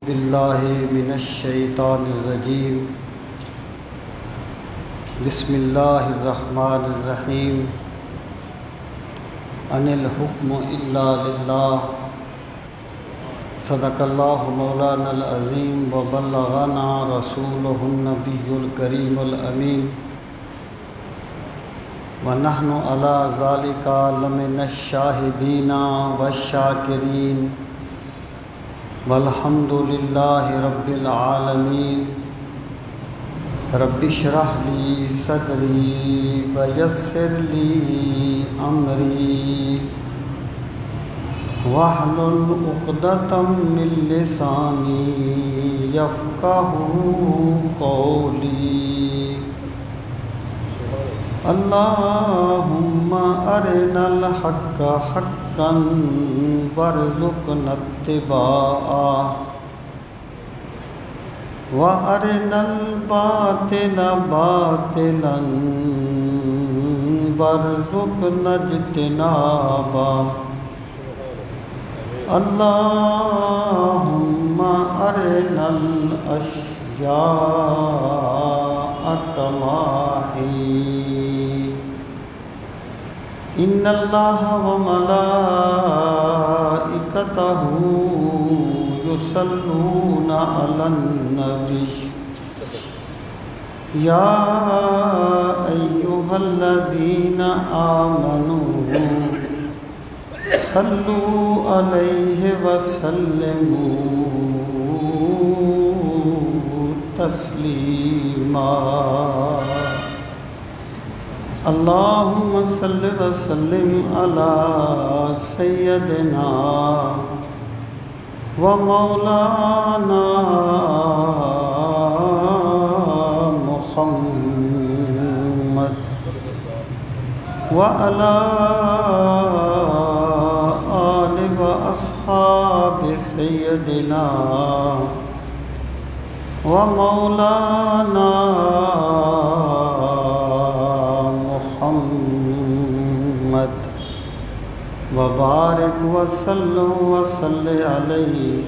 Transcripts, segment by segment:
باللہ من الشیطان الرجیم بسم اللہ الرحمن الرحیم ان الحکم الا للہ صدق اللہ مولانا العظیم وبلغنا رسولہ النبی الکریم الامین ونحن علی ذالک لمن الشاہدین والشاکرین والحمد للہ رب العالمین رب اشرح لی صدری ویسر لی امری واحلل عقدۃ من لسانی یفقہوا قولی اللہم ارنا الحق حقا وارزقنا اتباعہ وارنا الباطل باطلا وارزقنا اجتنابہ اللہم ارنا الاشیاء کما ہی ان اللہ وملائکتہ یصلون علی النبی یا ایہا الذین آمنوا صلوا علیہ وسلموا تسلیما اللہم صل وسلم علی سیدنا ومولانا محمد وعلى آل وأصحاب سيدنا ومولانا محمد وبارک وسلم وصل علیہ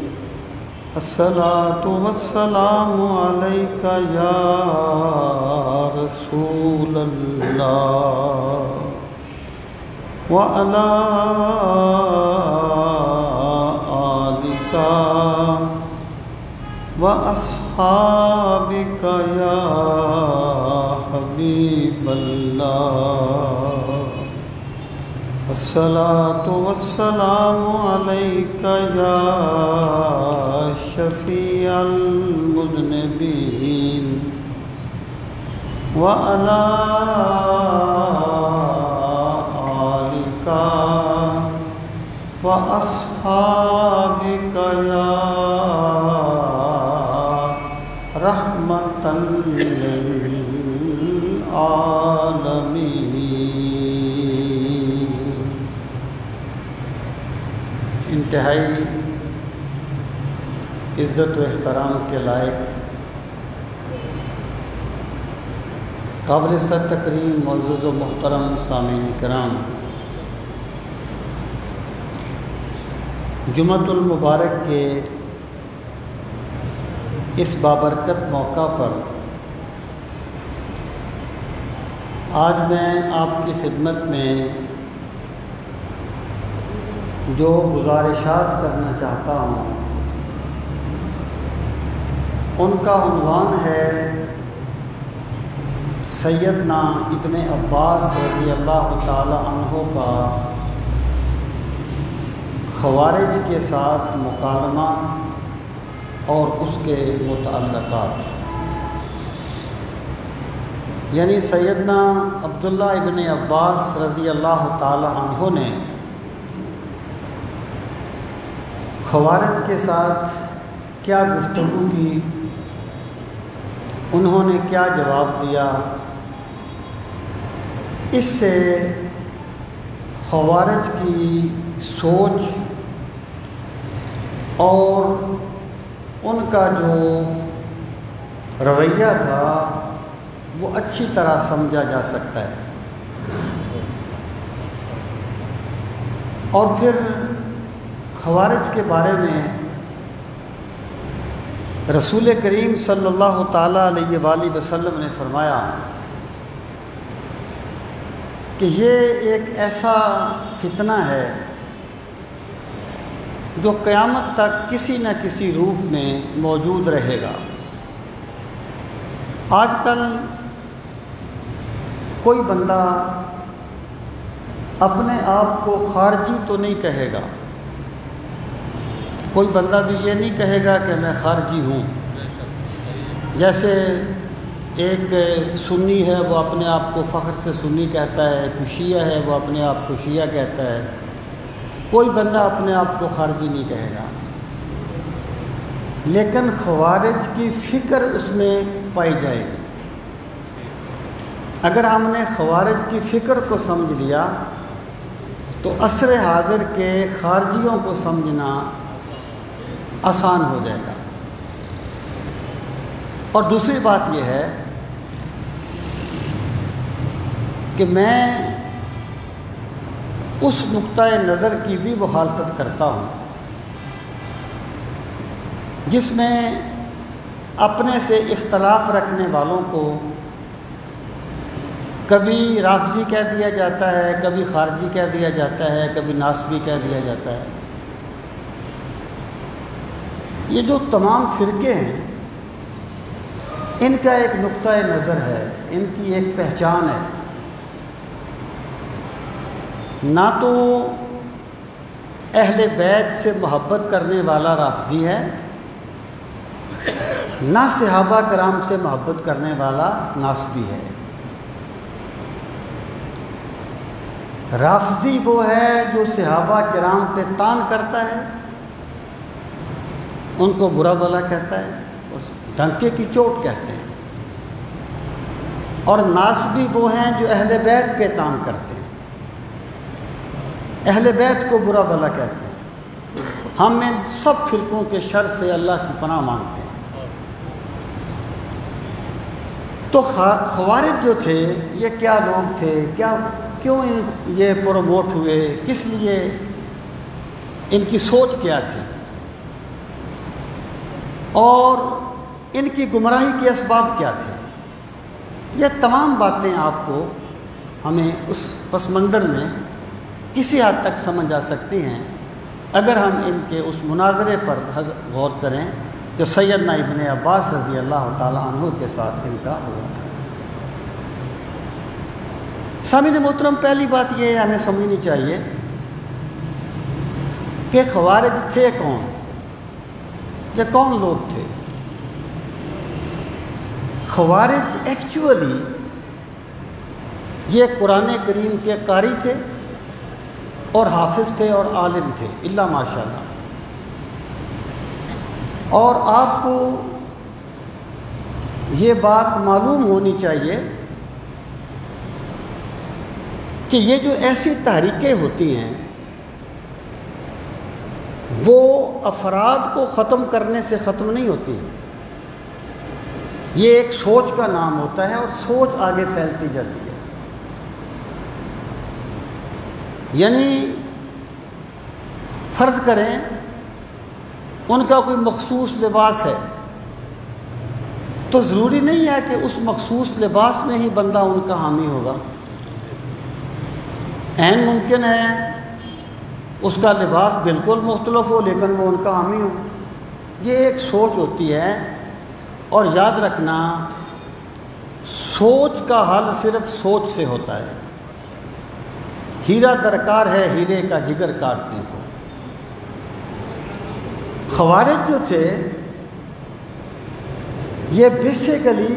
الصلاۃ والسلام علیک یا رسول اللہ وعلی آلک واصحابک یا حبیب اللہ الصلاۃ والسلام علیک یا شفیع المذنبین وعلی آلک واصحابک یا رحمۃ للعالمین۔ انتہائی عزت و احترام کے لائق قابل صد تکریم معزز و محترم سامعین کرام، جمعۃ المبارک کے اس بابرکت موقع پر آج میں آپ کی خدمت میں جو گزارشات کرنا چاہتا ہوں ان کا عنوان ہے سیدنا ابن عباس رضی اللہ تعالی عنہ کا خوارج کے ساتھ مکالمہ اور اس کے متعلقات، یعنی سیدنا عبداللہ ابن عباس رضی اللہ تعالی عنہ نے خوارج کے ساتھ کیا گفتگو کی، انہوں نے کیا جواب دیا، اس سے خوارج کی سوچ اور ان کا جو رویہ تھا وہ اچھی طرح سمجھا جا سکتا ہے۔ اور پھر خوارج کے بارے میں رسول کریم صلی اللہ تعالیٰ علیہ وآلہ وسلم نے فرمایا کہ یہ ایک ایسا فتنہ ہے جو قیامت تک کسی نہ کسی روپ میں موجود رہے گا۔ آج کل کوئی بندہ اپنے آپ کو خارجی تو نہیں کہے گا، کوئی بندہ بھی یہ نہیں کہے گا کہ میں خارجی ہوں۔ جیسے ایک سنی ہے وہ اپنے آپ کو فخر سے سنی کہتا ہے، کوئی شیعہ ہے وہ اپنے آپ کو شیعہ کہتا ہے، کوئی بندہ اپنے آپ کو خارجی نہیں کہے گا، لیکن خوارج کی فکر اس میں پائی جائے گی۔ اگر ہم نے خوارج کی فکر کو سمجھ لیا تو عصر حاضر کے خارجیوں کو سمجھنا آسان ہو جائے گا۔ اور دوسری بات یہ ہے کہ میں اس نقطۂ نظر کی بھی مخالفت کرتا ہوں جس میں اپنے سے اختلاف رکھنے والوں کو کبھی رافضی کہہ دیا جاتا ہے، کبھی خارجی کہہ دیا جاتا ہے، کبھی ناسبی کہہ دیا جاتا ہے۔ یہ جو تمام فرقے ہیں ان کا ایک نقطۂ نظر ہے، ان کی ایک پہچان ہے۔ نہ تو اہل بیت سے محبت کرنے والا رافضی ہے، نہ صحابہ کرام سے محبت کرنے والا ناسبی ہے۔ رافضی وہ ہے جو صحابہ کرام پہ طعن کرتا ہے، ان کو برا بھلا کہتا ہے، ڈنکے کی چوٹ کہتے ہیں، اور ناسبی وہ ہیں جو اہل بیت پہ طعن کرتے ہیں، اہل بیت کو برا بھلا کہتے ہیں۔ ہم ان سب فرقوں کے شر سے اللہ کی پناہ مانگتے ہیں۔ تو خوارج جو تھے یہ کیا لوگ تھے، کیوں یہ پروموٹ ہوئے، کس لیے، ان کی سوچ کیا تھی، اور ان کی گمراہی کے اسباب کیا تھے، یہ تمام باتیں آپ کو ہمیں اس پس منظر میں کسی حد تک سمجھ آ سکتی ہیں اگر ہم ان کے اس مناظرے پر غور کریں جو سیدنا ابن عباس رضی اللہ تعالیٰ عنہ کے ساتھ ان کا ہوا تھا۔ سامعین محترم، پہلی بات یہ ہمیں سمجھنی چاہیے کہ خوارج تھے کون، یہ کون لوگ تھے۔ خوارج ایکچولی یہ قرآن کریم کے قاری تھے اور حافظ تھے اور عالم تھے، الا ماشاءاللہ۔ اور آپ کو یہ بات معلوم ہونی چاہیے کہ یہ جو ایسی تحریکیں ہوتی ہیں وہ افراد کو ختم کرنے سے ختم نہیں ہوتی، یہ ایک سوچ کا نام ہوتا ہے اور سوچ آگے پھیلتی جاتی ہے۔ یعنی فرض کریں ان کا کوئی مخصوص لباس ہے تو ضروری نہیں ہے کہ اس مخصوص لباس میں ہی بندہ ان کا حامی ہوگا۔ عین ممکن ہے اس کا لباس بالکل مختلف ہو لیکن وہ ان کا حامی ہو۔ یہ ایک سوچ ہوتی ہے، اور یاد رکھنا سوچ کا حل صرف سوچ سے ہوتا ہے۔ ہیرا درکار ہے ہیرے کا جگر کاٹنے کو۔ خوارج جو تھے یہ بیسیکلی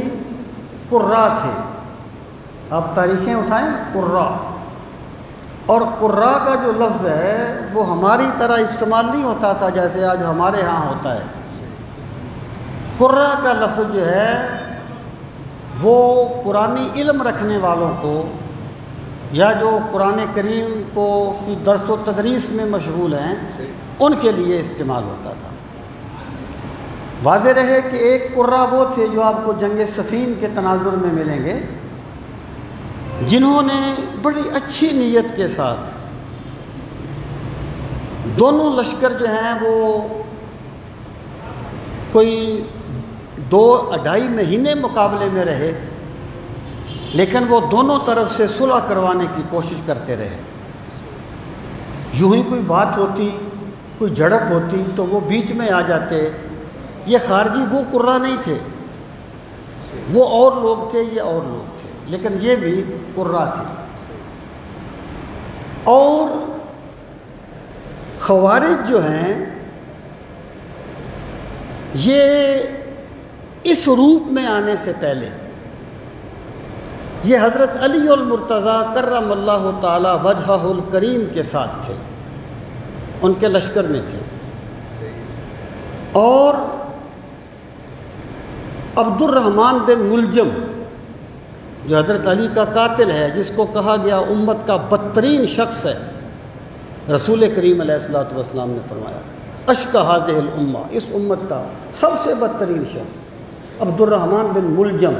قراء تھے۔ آپ تاریخیں اٹھائیں، قراء، اور قراء کا جو لفظ ہے وہ ہماری طرح استعمال نہیں ہوتا تھا جیسے آج ہمارے ہاں ہوتا ہے۔ قراء کا لفظ جو ہے وہ قرآنی علم رکھنے والوں کو یا جو قرآن کریم کو کی درس و تدریس میں مشغول ہیں ان کے لیے استعمال ہوتا تھا۔ واضح رہے کہ ایک قراء وہ تھے جو آپ کو جنگ صفین کے تناظر میں ملیں گے، جنہوں نے بڑی اچھی نیت کے ساتھ دونوں لشکر جو ہیں وہ کوئی 2-2.5 مہینے مقابلے میں رہے، لیکن وہ دونوں طرف سے صلح کروانے کی کوشش کرتے رہے۔ یوں ہی کوئی بات ہوتی، کوئی جھڑپ ہوتی تو وہ بیچ میں آ جاتے۔ یہ خارجی وہ قرہ نہیں تھے، وہ اور لوگ تھے، یہ اور لوگ تھے، لیکن یہ بھی قرہ تھے۔ اور خوارج جو ہیں یہ اس روپ میں آنے سے پہلے یہ حضرت علی المرتضیٰ کرم اللہ تعالی وجہہ الکریم کے ساتھ تھے، ان کے لشکر میں تھے۔ اور عبد الرحمن بن ملجم جو حضرت علی کا قاتل ہے، جس کو کہا گیا امت کا بدترین شخص ہے، رسول کریم علیہ الصلوۃ والسلام نے فرمایا اشقی ہذہ الامہ، اس امت کا سب سے بدترین شخص عبد الرحمن بن ملجم،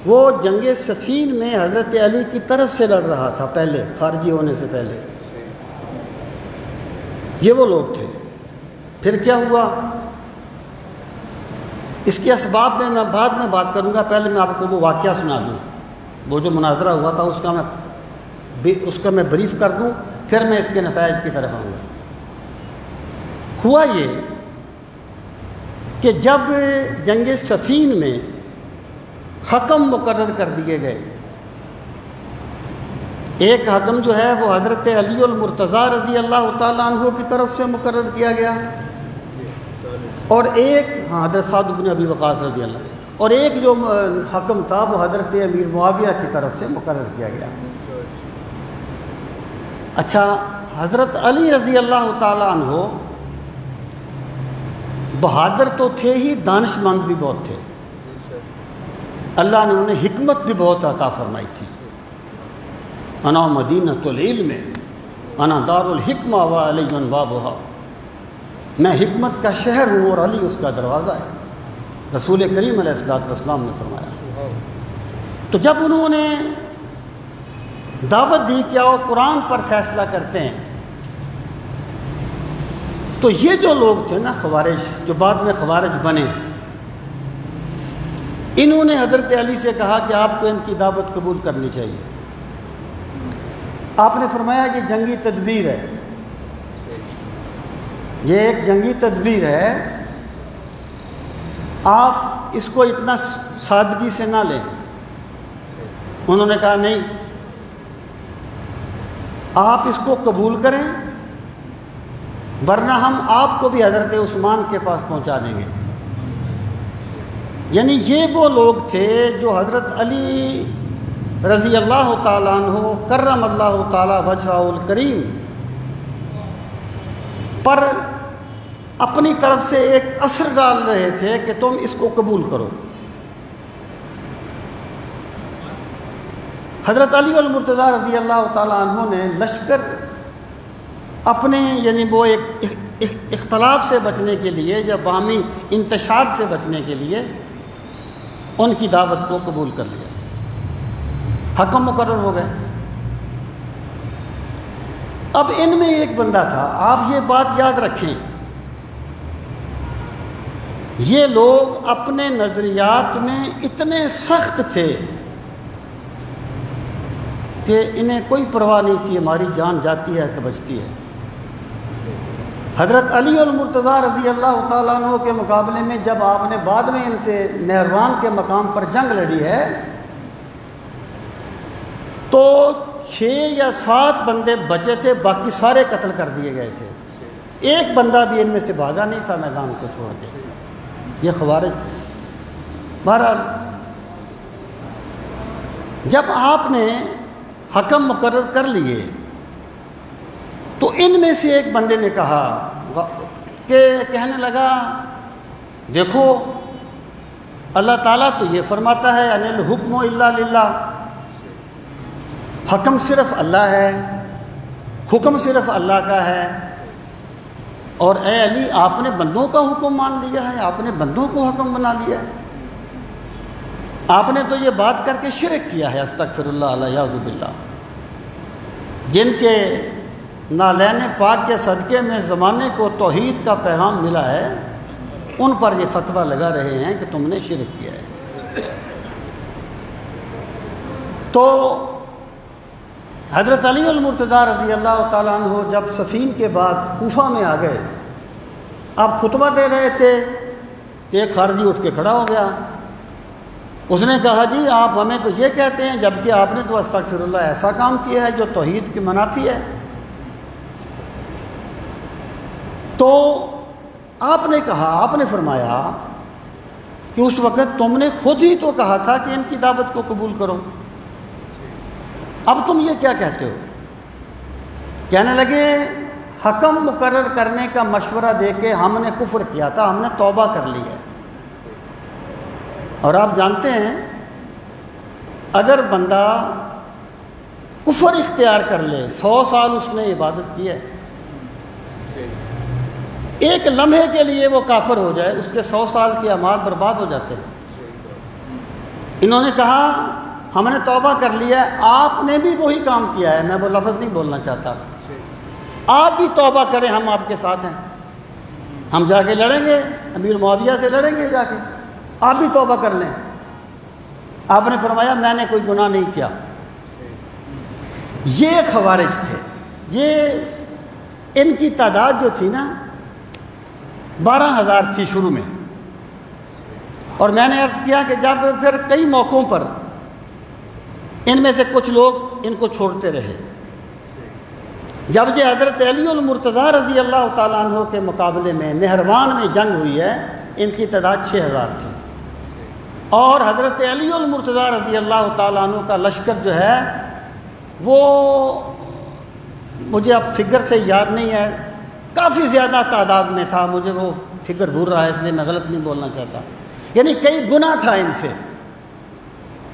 وہ جنگ صفین میں حضرت علی کی طرف سے لڑ رہا تھا، پہلے خارجی ہونے سے پہلے۔ یہ وہ لوگ تھے۔ پھر کیا ہوا، اس کے اسباب میں بعد میں بات کروں گا، پہلے میں آپ کو وہ واقعہ سنا دوں، وہ جو مناظرہ ہوا تھا اس کا میں بریف کر دوں، پھر میں اس کے نتائج کی طرف آؤں گا۔ ہوا یہ کہ جب جنگ صفین میں حکم مقرر کر دیے گئے، ایک حکم جو ہے وہ حضرت علی المرتضیٰ رضی اللہ تعالیٰ عنہ کی طرف سے مقرر کیا گیا، اور ایک حضرت سعد بن ابی وقاص رضی اللہ عنہ، اور ایک جو حکم تھا وہ حضرت امیر معاویہ کی طرف سے مقرر کیا گیا۔ اچھا، حضرت علی رضی اللہ تعالیٰ عنہ بہادر تو تھے ہی، دانش مند بھی بہت تھے، اللہ نے انہیں حکمت بھی بہت عطا فرمائی تھی۔ انا مدینۃ العلم انا دار الحکمہ وعلی بابھا، میں حکمت کا شہر ہوں اور علی اس کا دروازہ ہے، رسول کریم علیہ الصلوۃ والسلام نے فرمایا۔ تو جب انہوں نے دعوت دی کہ آؤ قرآن پر فیصلہ کرتے ہیں، تو یہ جو لوگ تھے نا خوارج، جو بعد میں خوارج بنے، انہوں نے حضرت علی سے کہا کہ آپ کو ان کی دعوت قبول کرنی چاہیے۔ آپ نے فرمایا یہ جنگی تدبیر ہے، یہ ایک جنگی تدبیر ہے، آپ اس کو اتنا سادگی سے نہ لیں۔ انہوں نے کہا نہیں، آپ اس کو قبول کریں ورنہ ہم آپ کو بھی حضرت عثمان کے پاس پہنچا دیں گے۔ یعنی یہ وہ لوگ تھے جو حضرت علی رضی اللہ تعالیٰ عنہ کرم اللہ تعالیٰ وجہہ الکریم پر اپنی طرف سے ایک اثر ڈال رہے تھے کہ تم اس کو قبول کرو۔ حضرت علی المرتضیٰ رضی اللہ تعالیٰ عنہ نے لشکر اپنے یعنی وہ ایک اختلاف سے بچنے کے لیے یا باہمی انتشار سے بچنے کے لیے ان کی دعوت کو قبول کر لیا، حکم مقرر ہو گئے۔ اب ان میں ایک بندہ تھا، آپ یہ بات یاد رکھیں، یہ لوگ اپنے نظریات میں اتنے سخت تھے کہ انہیں کوئی پرواہ نہیں تھی، ہماری جان جاتی ہے تو بچتی ہے۔ حضرت علی المرتضیٰ رضی اللہ تعالیٰ عنہ کے مقابلے میں جب آپ نے بعد میں ان سے نہروان کے مقام پر جنگ لڑی ہے تو 6 یا 7 بندے بچے تھے، باقی سارے قتل کر دیے گئے تھے، ایک بندہ بھی ان میں سے بھاگا نہیں تھا میدان کو چھوڑ کے۔ یہ خوارج تھے۔ بہرحال جب آپ نے حکم مقرر کر لیے تو ان میں سے ایک بندے نے کہا کہ کہنے لگا دیکھو اللہ تعالیٰ تو یہ فرماتا ہے ان الحکم الا للہ، حکم صرف اللہ ہے، حکم صرف اللہ کا ہے، اور اے علی آپ نے بندوں کا حکم مان لیا ہے، آپ نے بندوں کو حکم بنا لیا ہے، آپ نے تو یہ بات کر کے شرک کیا ہے، استغفر اللہ الیاذ باللہ۔ جن کے نالین پاک کے صدقے میں زمانے کو توحید کا پیغام ملا ہے، ان پر یہ فتویٰ لگا رہے ہیں کہ تم نے شرک کیا ہے۔ تو حضرت علی المرتضیٰ رضی اللہ تعالیٰ عنہ جب صفین کے بعد کوفہ میں آ گئے، آپ خطبہ دے رہے تھے، ایک خارجی اٹھ کے کھڑا ہو گیا، اس نے کہا جی آپ ہمیں تو یہ کہتے ہیں جبکہ آپ نے تو استغفر اللہ ایسا کام کیا ہے جو توحید کی منافی ہے۔ تو آپ نے کہا، آپ نے فرمایا کہ اس وقت تم نے خود ہی تو کہا تھا کہ ان کی دعوت کو قبول کرو، اب تم یہ کیا کہتے ہو؟ کہنے لگے حکم مقرر کرنے کا مشورہ دے کے ہم نے کفر کیا تھا، ہم نے توبہ کر لی ہے۔ اور آپ جانتے ہیں اگر بندہ کفر اختیار کر لے، 100 سال اس نے عبادت کی ہے، ایک لمحے کے لیے وہ کافر ہو جائے، اس کے 100 سال کے اعمال برباد ہو جاتے ہیں۔ انہوں نے کہا ہم نے توبہ کر لیا ہے، آپ نے بھی وہی کام کیا ہے، میں وہ لفظ نہیں بولنا چاہتا، آپ بھی توبہ کریں، ہم آپ کے ساتھ ہیں، ہم جا کے لڑیں گے، امیر معاویہ سے لڑیں گے جا کے، آپ بھی توبہ کر لیں۔ آپ نے فرمایا میں نے کوئی گناہ نہیں کیا۔ یہ خوارج تھے، یہ ان کی تعداد جو تھی نا 12,000 تھی شروع میں، اور میں نے عرض کیا کہ جب پھر کئی موقعوں پر ان میں سے کچھ لوگ ان کو چھوڑتے رہے، جب یہ حضرت علی المرتضیٰ رضی اللہ تعالیٰ عنہ کے مقابلے میں نہروان میں جنگ ہوئی ہے، ان کی تعداد 6,000 تھی، اور حضرت علی المرتضیٰ رضی اللہ تعالیٰ عنہ کا لشکر جو ہے وہ مجھے اب فگر سے یاد نہیں ہے، کافی زیادہ تعداد میں تھا، مجھے وہ فگر بھول رہا ہے اس لیے میں غلط نہیں بولنا چاہتا، یعنی کئی گنا تھا ان سے،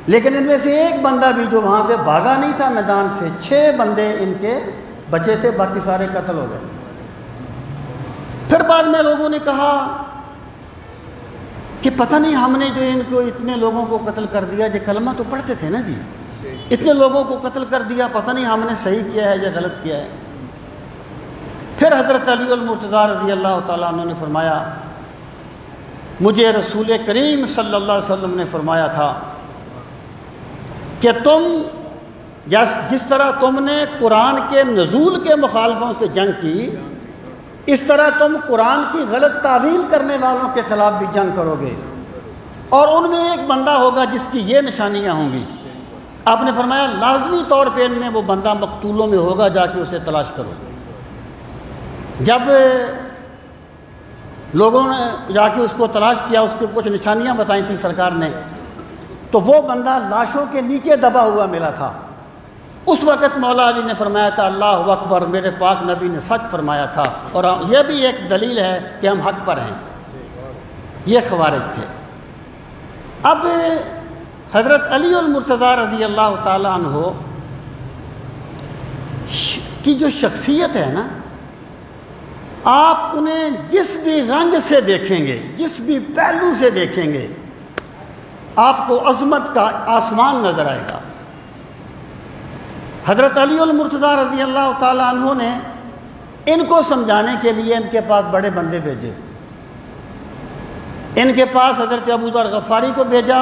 لیکن ان میں سے ایک بندہ بھی جو وہاں پہ بھاگا نہیں تھا میدان سے، 6 بندے ان کے بچے تھے، باقی سارے قتل ہو گئے۔ پھر بعد میں لوگوں نے کہا کہ پتہ نہیں ہم نے جو ان کو اتنے لوگوں کو قتل کر دیا، جو کلمہ تو پڑھتے تھے نا جی، اتنے لوگوں کو قتل کر دیا، پتہ نہیں ہم نے صحیح کیا ہے یا غلط کیا ہے۔ پھر حضرت علی المرتضیٰ رضی اللہ تعالیٰ عنہ نے فرمایا مجھے رسول کریم صلی اللہ علیہ وسلم نے فرمایا تھا کہ تم جس طرح تم نے قرآن کے نزول کے مخالفوں سے جنگ کی، اس طرح تم قرآن کی غلط تعویل کرنے والوں کے خلاف بھی جنگ کرو گے، اور ان میں ایک بندہ ہوگا جس کی یہ نشانیاں ہوں گی۔ آپ نے فرمایا لازمی طور پہ ان میں وہ بندہ مقتولوں میں ہوگا، جا کے اسے تلاش کرو۔ جب لوگوں نے جا کے اس کو تلاش کیا، اس کو کچھ نشانیاں بتائیں تھیں سرکار نے، تو وہ بندہ لاشوں کے نیچے دبا ہوا ملا تھا۔ اس وقت مولا علی نے فرمایا تھا اللہ اکبر، میرے پاک نبی نے سچ فرمایا تھا، اور یہ بھی ایک دلیل ہے کہ ہم حق پر ہیں۔ یہ خوارج تھے۔ اب حضرت علی المرتضیٰ رضی اللہ تعالیٰ عنہ کی جو شخصیت ہے نا، آپ انہیں جس بھی رنگ سے دیکھیں گے، جس بھی پہلو سے دیکھیں گے، آپ کو عظمت کا آسمان نظر آئے گا۔ حضرت علی المرتضیٰ رضی اللہ تعالیٰ عنہ نے ان کو سمجھانے کے لیے ان کے پاس بڑے بندے بھیجے، ان کے پاس حضرت ابو ذر غفاری کو بھیجا،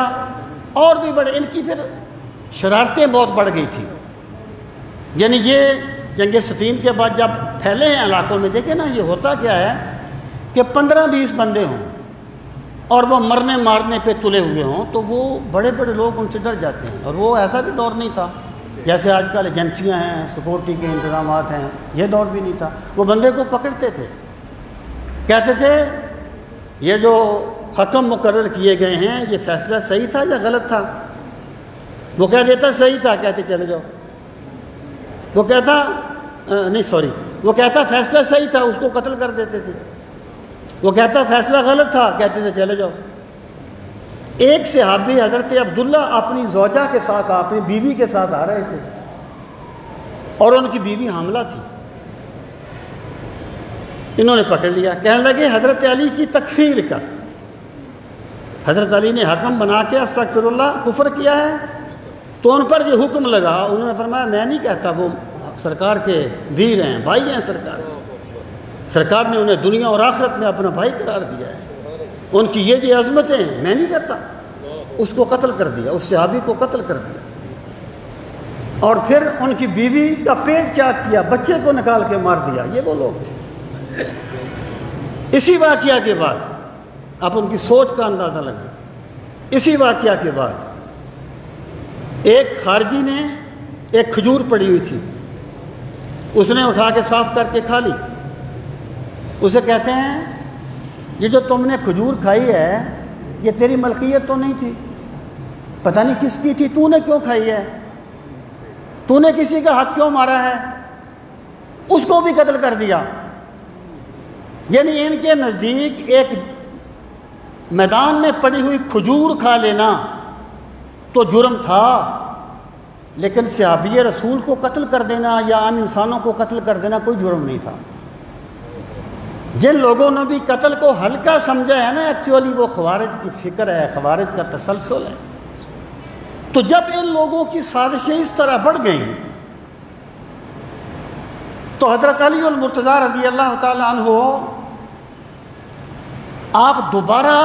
اور بھی بڑے، ان کی پھر شرارتیں بہت بڑھ گئی تھیں۔ یعنی یہ جنگ صفین کے بعد جب پھیلے ہیں علاقوں میں، دیکھیں نا یہ ہوتا کیا ہے کہ 15-20 بندے ہوں اور وہ مرنے مارنے پہ تلے ہوئے ہوں، تو وہ بڑے بڑے لوگ ان سے ڈر جاتے ہیں۔ اور وہ ایسا بھی دور نہیں تھا جیسے آج کل ایجنسیاں ہیں، سیکورٹی کے انتظامات ہیں، یہ دور بھی نہیں تھا۔ وہ بندے کو پکڑتے تھے، کہتے تھے یہ جو حکم مقرر کیے گئے ہیں یہ فیصلہ صحیح تھا یا غلط تھا؟ وہ کہہ دیتا صحیح تھا، کہتے چلے جاؤ۔ وہ کہتا فیصلہ صحیح تھا، اس کو قتل کر دیتے تھے۔ وہ کہتا فیصلہ غلط تھا، کہتے تھے چلے جاؤ۔ ایک صحابی حضرت عبداللہ اپنی زوجہ کے ساتھ، اپنی بیوی کے ساتھ آ رہے تھے، اور ان کی بیوی حاملہ تھی۔ انہوں نے پکڑ لیا، کہنے لگے حضرت علی کی تکفیر کر۔ حضرت علی نے حکم بنا کے استغفر اللہ کفر کیا ہے، تو ان پر یہ حکم لگا۔ انہوں نے فرمایا میں نہیں کہتا، وہ سرکار کے ویر ہیں، بھائی ہیں سرکار کے، سرکار نے انہیں دنیا اور آخرت میں اپنا بھائی قرار دیا ہے۔ ان کی یہ عظمتیں ہیں، میں نہیں کرتا۔ اس کو قتل کر دیا، اس صحابی کو قتل کر دیا، اور پھر ان کی بیوی کا پیٹ چاک کیا، بچے کو نکال کے مار دیا۔ یہ وہ لوگ تھے۔ اسی واقعہ کے بعد آپ ان کی سوچ کا اندازہ لگائیں، اسی واقعہ کے بعد ایک خارجی نے ایک کھجور پڑی ہوئی تھی، اس نے اٹھا کے صاف کر کے کھا لی۔ اسے کہتے ہیں یہ جو تم نے کھجور کھائی ہے یہ تیری ملکیت تو نہیں تھی، پتہ نہیں کس کی تھی، تو نے کیوں کھائی ہے، تو نے کسی کا حق کیوں مارا ہے؟ اس کو بھی قتل کر دیا۔ یعنی ان کے نزدیک ایک میدان میں پڑی ہوئی کھجور کھا لینا تو جرم تھا، لیکن صحابی رسول کو قتل کر دینا یا عام انسانوں کو قتل کر دینا کوئی جرم نہیں تھا۔ جن لوگوں نے بھی قتل کو ہلکا سمجھا ہے نا، ایکچولی وہ خوارج کی فکر ہے، خوارج کا تسلسل ہے۔ تو جب ان لوگوں کی سازشیں اس طرح بڑھ گئیں تو حضرت علی المرتضیٰ رضی اللہ تعالیٰ عنہ آپ دوبارہ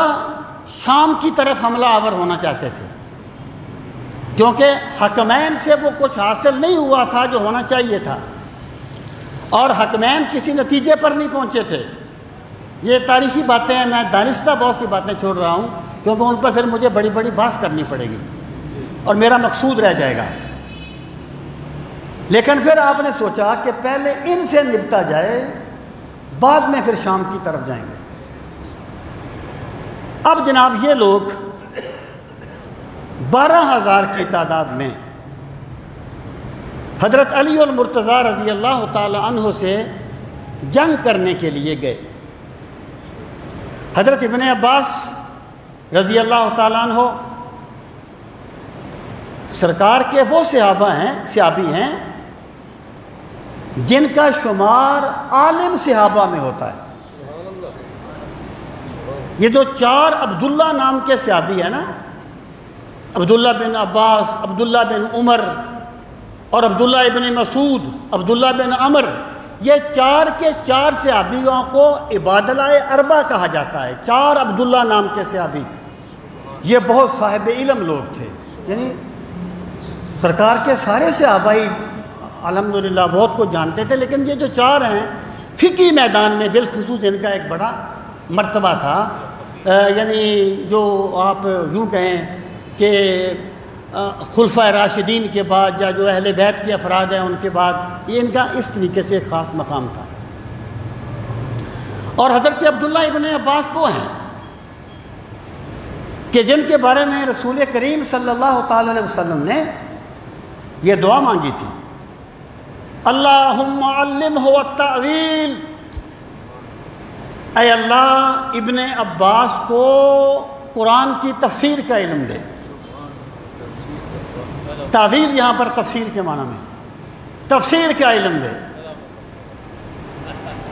شام کی طرف حملہ آور ہونا چاہتے تھے، کیونکہ حکمین سے وہ کچھ حاصل نہیں ہوا تھا جو ہونا چاہیے تھا، اور حکمین کسی نتیجے پر نہیں پہنچے تھے۔ یہ تاریخی باتیں ہیں، میں دانستہ بہت سی باتیں چھوڑ رہا ہوں کیونکہ ان پر پھر مجھے بڑی بڑی بحث کرنی پڑے گی اور میرا مقصود رہ جائے گا۔ لیکن پھر آپ نے سوچا کہ پہلے ان سے نپٹا جائے، بعد میں پھر شام کی طرف جائیں گے۔ اب جناب یہ لوگ 12,000 کی تعداد میں حضرت علی المرتضیٰ رضی اللہ تعالی عنہ سے جنگ کرنے کے لیے گئے۔ حضرت ابن عباس رضی اللہ تعالیٰ عنہ سرکار کے وہ صحابی ہیں جن کا شمار عالم صحابہ میں ہوتا ہے۔ یہ جو 4 عبداللہ نام کے صحابی ہیں نا، عبداللہ بن عباس، عبداللہ بن عمر اور عبداللہ ابن مسعود، عبداللہ بن عمر، یہ 4 کے 4 صحابیوں کو عبادلہ اربع کہا جاتا ہے۔ 4 عبداللہ نام کے صحابی، یہ بہت صاحب علم لوگ تھے، یعنی سرکار کے سارے صحابہ الحمدللہ بہت کو جانتے تھے، لیکن یہ جو 4 ہیں فقہی میدان میں بالخصوص ان کا ایک بڑا مرتبہ تھا۔ یعنی جو آپ یوں کہیں کہ خلفائے راشدین کے بعد یا جو اہل بیت کے افراد ہیں ان کے بعد یہ ان کا اس طریقے سے ایک خاص مقام تھا۔ اور حضرت عبداللہ ابن عباس وہ ہیں کہ جن کے بارے میں رسول کریم صلی اللہ تعالی علیہ وسلم نے یہ دعا مانگی تھی، اللہم علمہ التأویل، اے اللہ ابن عباس کو قرآن کی تفسیر کا علم دے۔ تعویل یہاں پر تفسیر کے معنی میں، تفسیر کا علم دے۔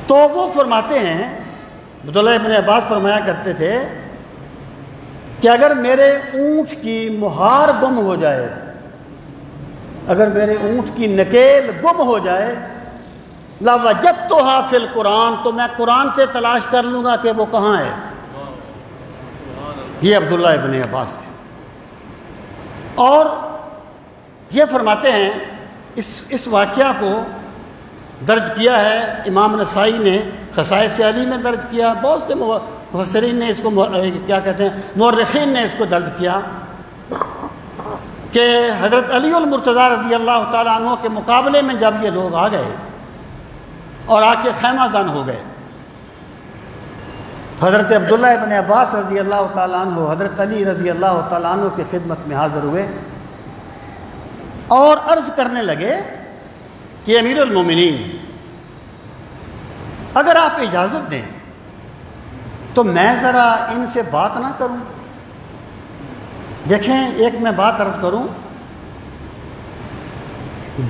تو وہ فرماتے ہیں، عبداللہ ابن عباس فرمایا کرتے تھے کہ اگر میرے اونٹ کی مہار گم ہو جائے، اگر میرے اونٹ کی نکیل گم ہو جائے، لَوَجَدْتُهَا فِي الْقُرْآنِ، تو میں قرآن سے تلاش کر لوں گا کہ وہ کہاں ہے۔ یہ عبداللہ ابن عباس تھے۔ اور یہ فرماتے ہیں، اس واقعہ کو درج کیا ہے امام نسائی نے خصائص علی میں درج کیا، بہت سے مفسرین نے اس کو کیا کہتے ہیں مورخین نے اس کو درج کیا کہ حضرت علی المرتضیٰ رضی اللہ تعالیٰ عنہ کے مقابلے میں جب یہ لوگ آ گئے اور آ کے خیمہ زن ہو گئے، حضرت عبداللہ ابن عباس رضی اللہ تعالیٰ عنہ حضرت علی رضی اللہ تعالیٰ عنہ کی خدمت میں حاضر ہوئے اور عرض کرنے لگے کہ امیر المومنین، اگر آپ اجازت دیں تو میں ذرا ان سے بات نہ کروں؟ دیکھیں، ایک میں بات عرض کروں،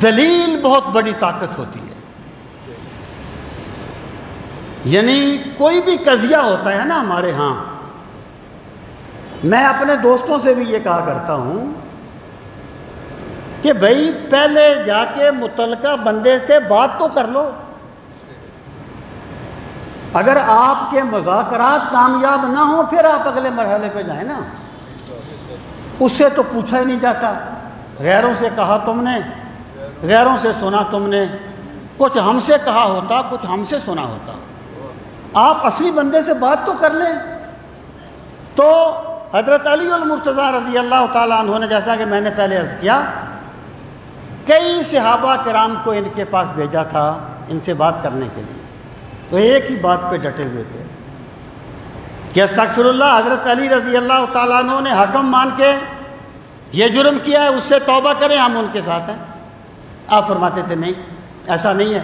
دلیل بہت بڑی طاقت ہوتی ہے۔ یعنی کوئی بھی قضیہ ہوتا ہے نا ہمارے ہاں، میں اپنے دوستوں سے بھی یہ کہا کرتا ہوں کہ بھائی پہلے جا کے متعلقہ بندے سے بات تو کر لو۔ اگر آپ کے مذاکرات کامیاب نہ ہوں پھر آپ اگلے مرحلے پہ جائیں نا. اس سے تو پوچھا ہی نہیں جاتا. غیروں سے کہا تم نے, غیروں سے سنا تم نے, کچھ ہم سے کہا ہوتا, کچھ ہم سے سنا ہوتا. آپ اصلی بندے سے بات تو کر لیں. تو حضرت علی المرتضیٰ رضی اللہ تعالیٰ عنہ نے, جیسا کہ میں نے پہلے عرض کیا, کئی صحابہ کرام کو ان کے پاس بھیجا تھا ان سے بات کرنے کے لیے, تو ایک ہی بات پہ ڈٹے ہوئے تھے کہ استغفر اللہ, حضرت علی رضی اللہ تعالیٰ عنہ نے حکم مان کے یہ جرم کیا ہے, اس سے توبہ کریں, ہم ان کے ساتھ ہیں. آپ فرماتے تھے نہیں, ایسا نہیں ہے.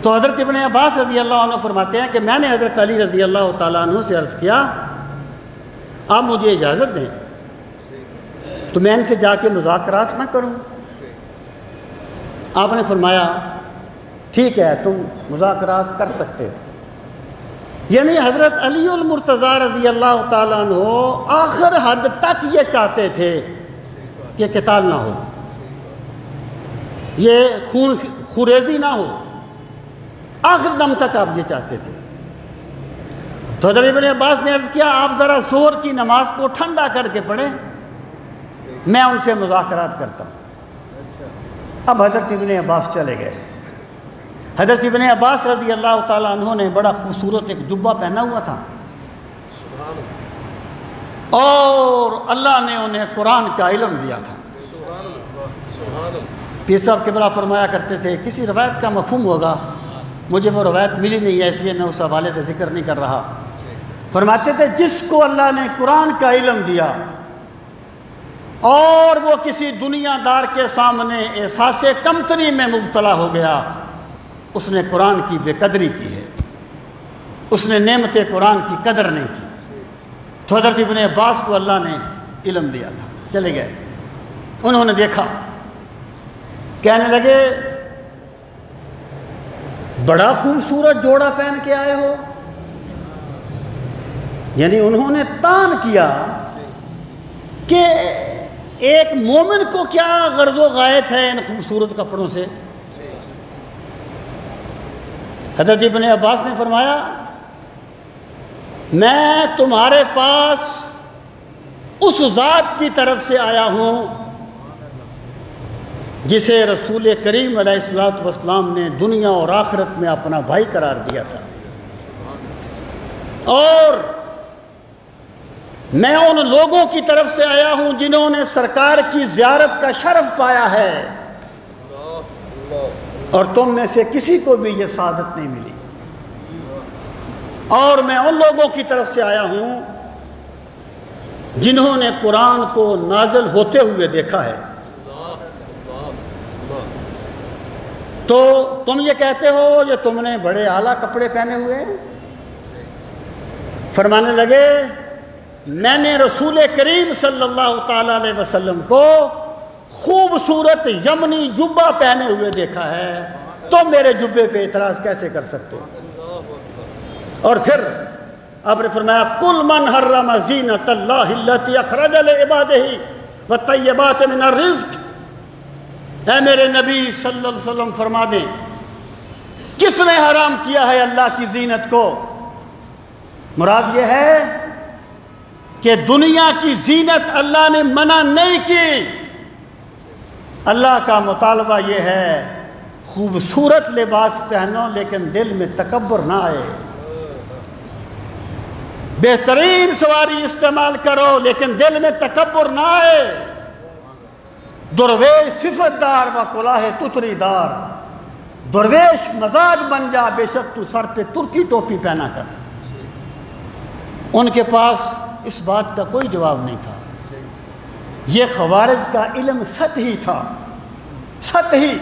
تو حضرت ابن عباس رضی اللہ عنہ فرماتے ہیں کہ میں نے حضرت علی رضی اللہ تعالیٰ عنہ سے عرض کیا آپ مجھے اجازت دیں تو میں ان سے جا کے مذاکرات نہ کروں. آپ نے فرمایا ٹھیک ہے تم مذاکرات کر سکتے ہو. یعنی حضرت علی المرتضیٰ رضی اللہ تعالیٰ عنہ آخر حد تک یہ چاہتے تھے کہ قتال نہ ہو, یہ خون خوریزی نہ ہو, آخر دم تک آپ یہ چاہتے تھے. تو حضرت ابن عباس نے عرض کیا آپ ذرا ظہر کی نماز کو ٹھنڈا کر کے پڑھیں, میں ان سے مذاکرات کرتا ہوں. اب حضرت ابن عباس چلے گئے. حضرت ابن عباس رضی اللہ تعالیٰ عنہ نے بڑا خوبصورت ایک جبہ پہنا ہوا تھا, اور اللہ نے انہیں قرآن کا علم دیا تھا. پیر صاحب قبلہ فرمایا کرتے تھے, کسی روایت کا مفہوم ہوگا, مجھے وہ روایت ملی نہیں ہے اس لیے میں اس حوالے سے ذکر نہیں کر رہا. فرماتے تھے جس کو اللہ نے قرآن کا علم دیا اور وہ کسی دنیا دار کے سامنے احساس کمتری میں مبتلا ہو گیا, اس نے قرآن کی بے قدری کی ہے, اس نے نعمت قرآن کی قدر نہیں کی. تو حضرت ابن عباس کو اللہ نے علم دیا تھا. چلے گئے, انہوں نے دیکھا, کہنے لگے بڑا خوبصورت جوڑا پہن کے آئے ہو. یعنی انہوں نے تان کیا کہ ایک مومن کو کیا غرض و غایت ہے ان خوبصورت کپڑوں سے. حضرت ابن عباس نے فرمایا میں تمہارے پاس اس ذات کی طرف سے آیا ہوں جسے رسول کریم علیہ الصلوۃ والسلام نے دنیا اور آخرت میں اپنا بھائی قرار دیا تھا, اور میں ان لوگوں کی طرف سے آیا ہوں جنہوں نے سرکار کی زیارت کا شرف پایا ہے, اور تم میں سے کسی کو بھی یہ سعادت نہیں ملی. اور میں ان لوگوں کی طرف سے آیا ہوں جنہوں نے قرآن کو نازل ہوتے ہوئے دیکھا ہے. تو تم یہ کہتے ہو یہ تم نے بڑے اعلیٰ کپڑے پہنے ہوئے ہیں. فرمانے لگے میں نے رسول کریم صلی اللہ تعالی علیہ وسلم کو خوبصورت یمنی جبہ پہنے ہوئے دیکھا ہے, تم میرے جبے پہ اعتراض کیسے کر سکتے ہو. اور پھر آپ نے فرمایا کل من حرم زینت اللہ التی اخرج لعبادہ والطیبات من الرزق. اے میرے نبی صلی اللہ علیہ وسلم فرما دیں کس نے حرام کیا ہے اللہ کی زینت کو. مراد یہ ہے کہ دنیا کی زینت اللہ نے منع نہیں کی, اللہ کا مطالبہ یہ ہے خوبصورت لباس پہنو لیکن دل میں تکبر نہ آئے, بہترین سواری استعمال کرو لیکن دل میں تکبر نہ آئے. درویش صفت دار و کلاه تتری دار, درویش مزاج بن جا بے شک تو سر پہ ترکی ٹوپی پہنا کر. ان کے پاس اس بات کا کوئی جواب نہیں تھا. یہ خوارج کا علم سطحی تھا, سطحی.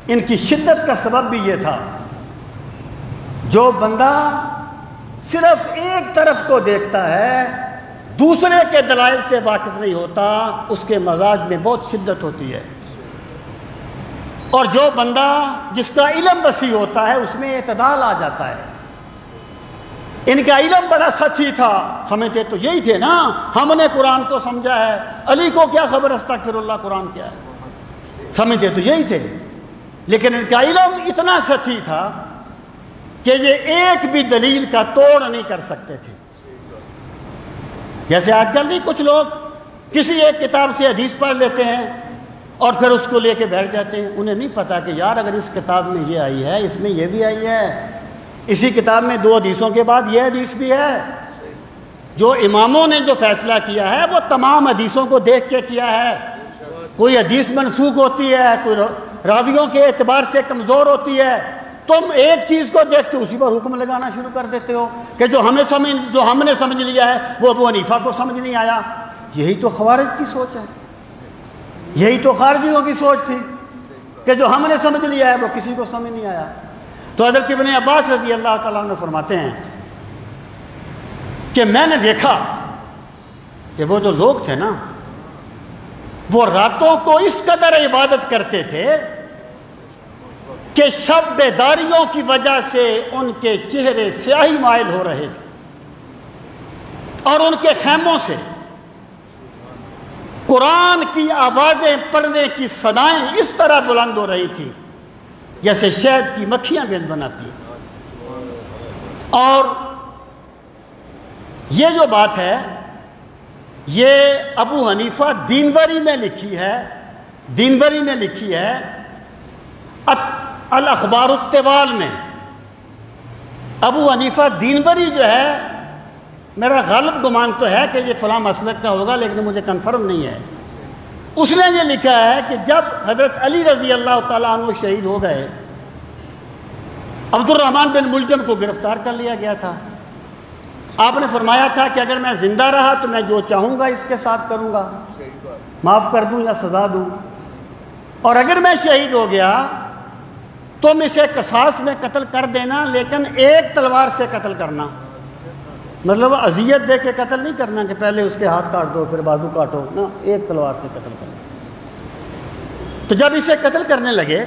ان کی شدت کا سبب بھی یہ تھا جو بندہ صرف ایک طرف کو دیکھتا ہے دوسرے کے دلائل سے واقف نہیں ہوتا, اس کے مزاج میں بہت شدت ہوتی ہے. اور جو بندہ جس کا علم وسیع ہوتا ہے اس میں اعتدال آ جاتا ہے. ان کا علم بڑا سچی تھا, سمجھتے تو یہی تھے نا ہم نے قرآن کو سمجھا ہے, علی کو کیا خبر استغفر اللہ قرآن کیا ہے, سمجھتے تو یہی تھے. لیکن ان کا علم اتنا سچی تھا کہ یہ ایک بھی دلیل کا توڑ نہیں کر سکتے تھے۔ جیسے آج کل نہیں کچھ لوگ کسی ایک کتاب سے حدیث پڑھ لیتے ہیں اور پھر اس کو لے کے بیٹھ جاتے ہیں، انہیں نہیں پتا کہ یار اگر اس کتاب میں یہ آئی ہے، اس میں یہ بھی آئی ہے، اسی کتاب میں 2 حدیثوں کے بعد یہ حدیث بھی ہے۔ جو اماموں نے جو فیصلہ کیا ہے وہ تمام حدیثوں کو دیکھ کے کیا ہے۔ کوئی حدیث منسوخ ہوتی ہے، کوئی راویوں کے اعتبار سے کمزور ہوتی ہے، تم ایک چیز کو دیکھتے اسی پر حکم لگانا شروع کر دیتے ہو کہ جو ہم نے سمجھ لیا ہے وہ ابو حنیفہ کو سمجھ نہیں آیا۔ یہی تو خوارج کی سوچ ہے، یہی تو خارجیوں کی سوچ تھی کہ جو ہم نے سمجھ لیا ہے وہ کسی کو سمجھ نہیں آیا۔ تو حضرت ابن عباس رضی اللہ تعالیٰ عنہ فرماتے ہیں کہ میں نے دیکھا کہ وہ جو لوگ تھے نا، وہ راتوں کو اس قدر عبادت کرتے تھے کہ شب بیداریوں کی وجہ سے ان کے چہرے سیاہی مائل ہو رہے تھے، اور ان کے خیموں سے قرآن کی آوازیں پڑھنے کی صدائیں اس طرح بلند ہو رہی تھی جیسے شہد کی مکھیاں بیل بناتی ہیں۔ اور یہ جو بات ہے یہ ابو حنیفہ دینوری میں لکھی ہے، دینوری نے لکھی ہے الاخبار الطوال میں۔ ابو حنیفہ دینوری جو ہے، میرا غالب گمان تو ہے کہ یہ فلاں مسلک کا ہوگا لیکن مجھے کنفرم نہیں ہے، اس نے یہ لکھا ہے کہ جب حضرت علی رضی اللہ تعالیٰ عنہ شہید ہو گئے، عبد الرحمن بن ملجم کو گرفتار کر لیا گیا تھا۔ آپ نے فرمایا تھا کہ اگر میں زندہ رہا تو میں جو چاہوں گا اس کے ساتھ کروں گا، معاف کر دوں یا سزا دوں، اور اگر میں شہید ہو گیا تم اسے قصاص میں قتل کر دینا، لیکن ایک تلوار سے قتل کرنا، مطلب اذیت دے کے قتل نہیں کرنا کہ پہلے اس کے ہاتھ کاٹ دو پھر بازو کاٹو، نا، ایک تلوار سے قتل کرنا۔ تو جب اسے قتل کرنے لگے،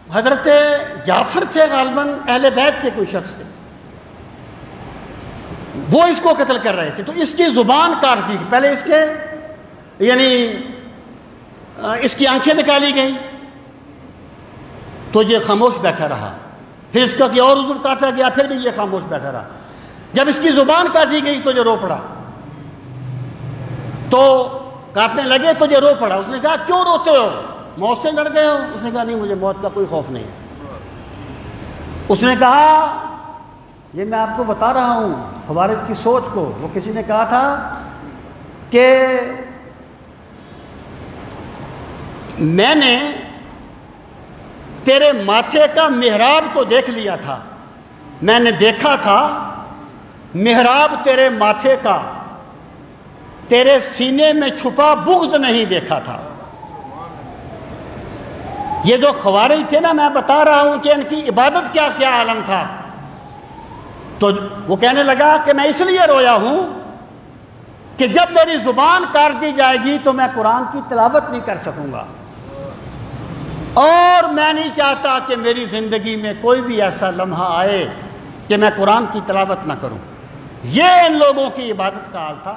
حضرت جعفر تھے غالباً، اہل بیت کے کوئی شخص تھے، وہ اس کو قتل کر رہے تھے، تو اس کی زبان کاٹ دی، پہلے اس کے یعنی اس کی آنکھیں نکالی گئیں تو یہ خاموش بیٹھا رہا، پھر اس کا کہ اور عضو کاٹا گیا، پھر بھی یہ خاموش بیٹھا رہا۔ جب اس کی زبان کاٹی گئی تو یہ رو پڑا، تو کاٹنے لگے تو یہ رو پڑا۔ اس نے کہا کیوں روتے ہو، موت سے ڈر گئے ہو؟ اس نے کہا نہیں، مجھے موت کا کوئی خوف نہیں ہے۔ اس نے کہا یہ میں آپ کو بتا رہا ہوں خوارج کی سوچ کو۔ وہ کسی نے کہا تھا کہ میں نے تیرے ماتھے کا محراب تو دیکھ لیا تھا، میں نے دیکھا تھا محراب تیرے ماتھے کا، تیرے سینے میں چھپا بغض نہیں دیکھا تھا۔ یہ جو خوارج تھے نا، میں بتا رہا ہوں کہ ان کی عبادت کیا کیا عالم تھا۔ تو وہ کہنے لگا کہ میں اس لیے رویا ہوں کہ جب میری زبان کاٹ دی جائے گی تو میں قرآن کی تلاوت نہیں کر سکوں گا، اور میں نہیں چاہتا کہ میری زندگی میں کوئی بھی ایسا لمحہ آئے کہ میں قرآن کی تلاوت نہ کروں۔ یہ ان لوگوں کی عبادت کا حال تھا،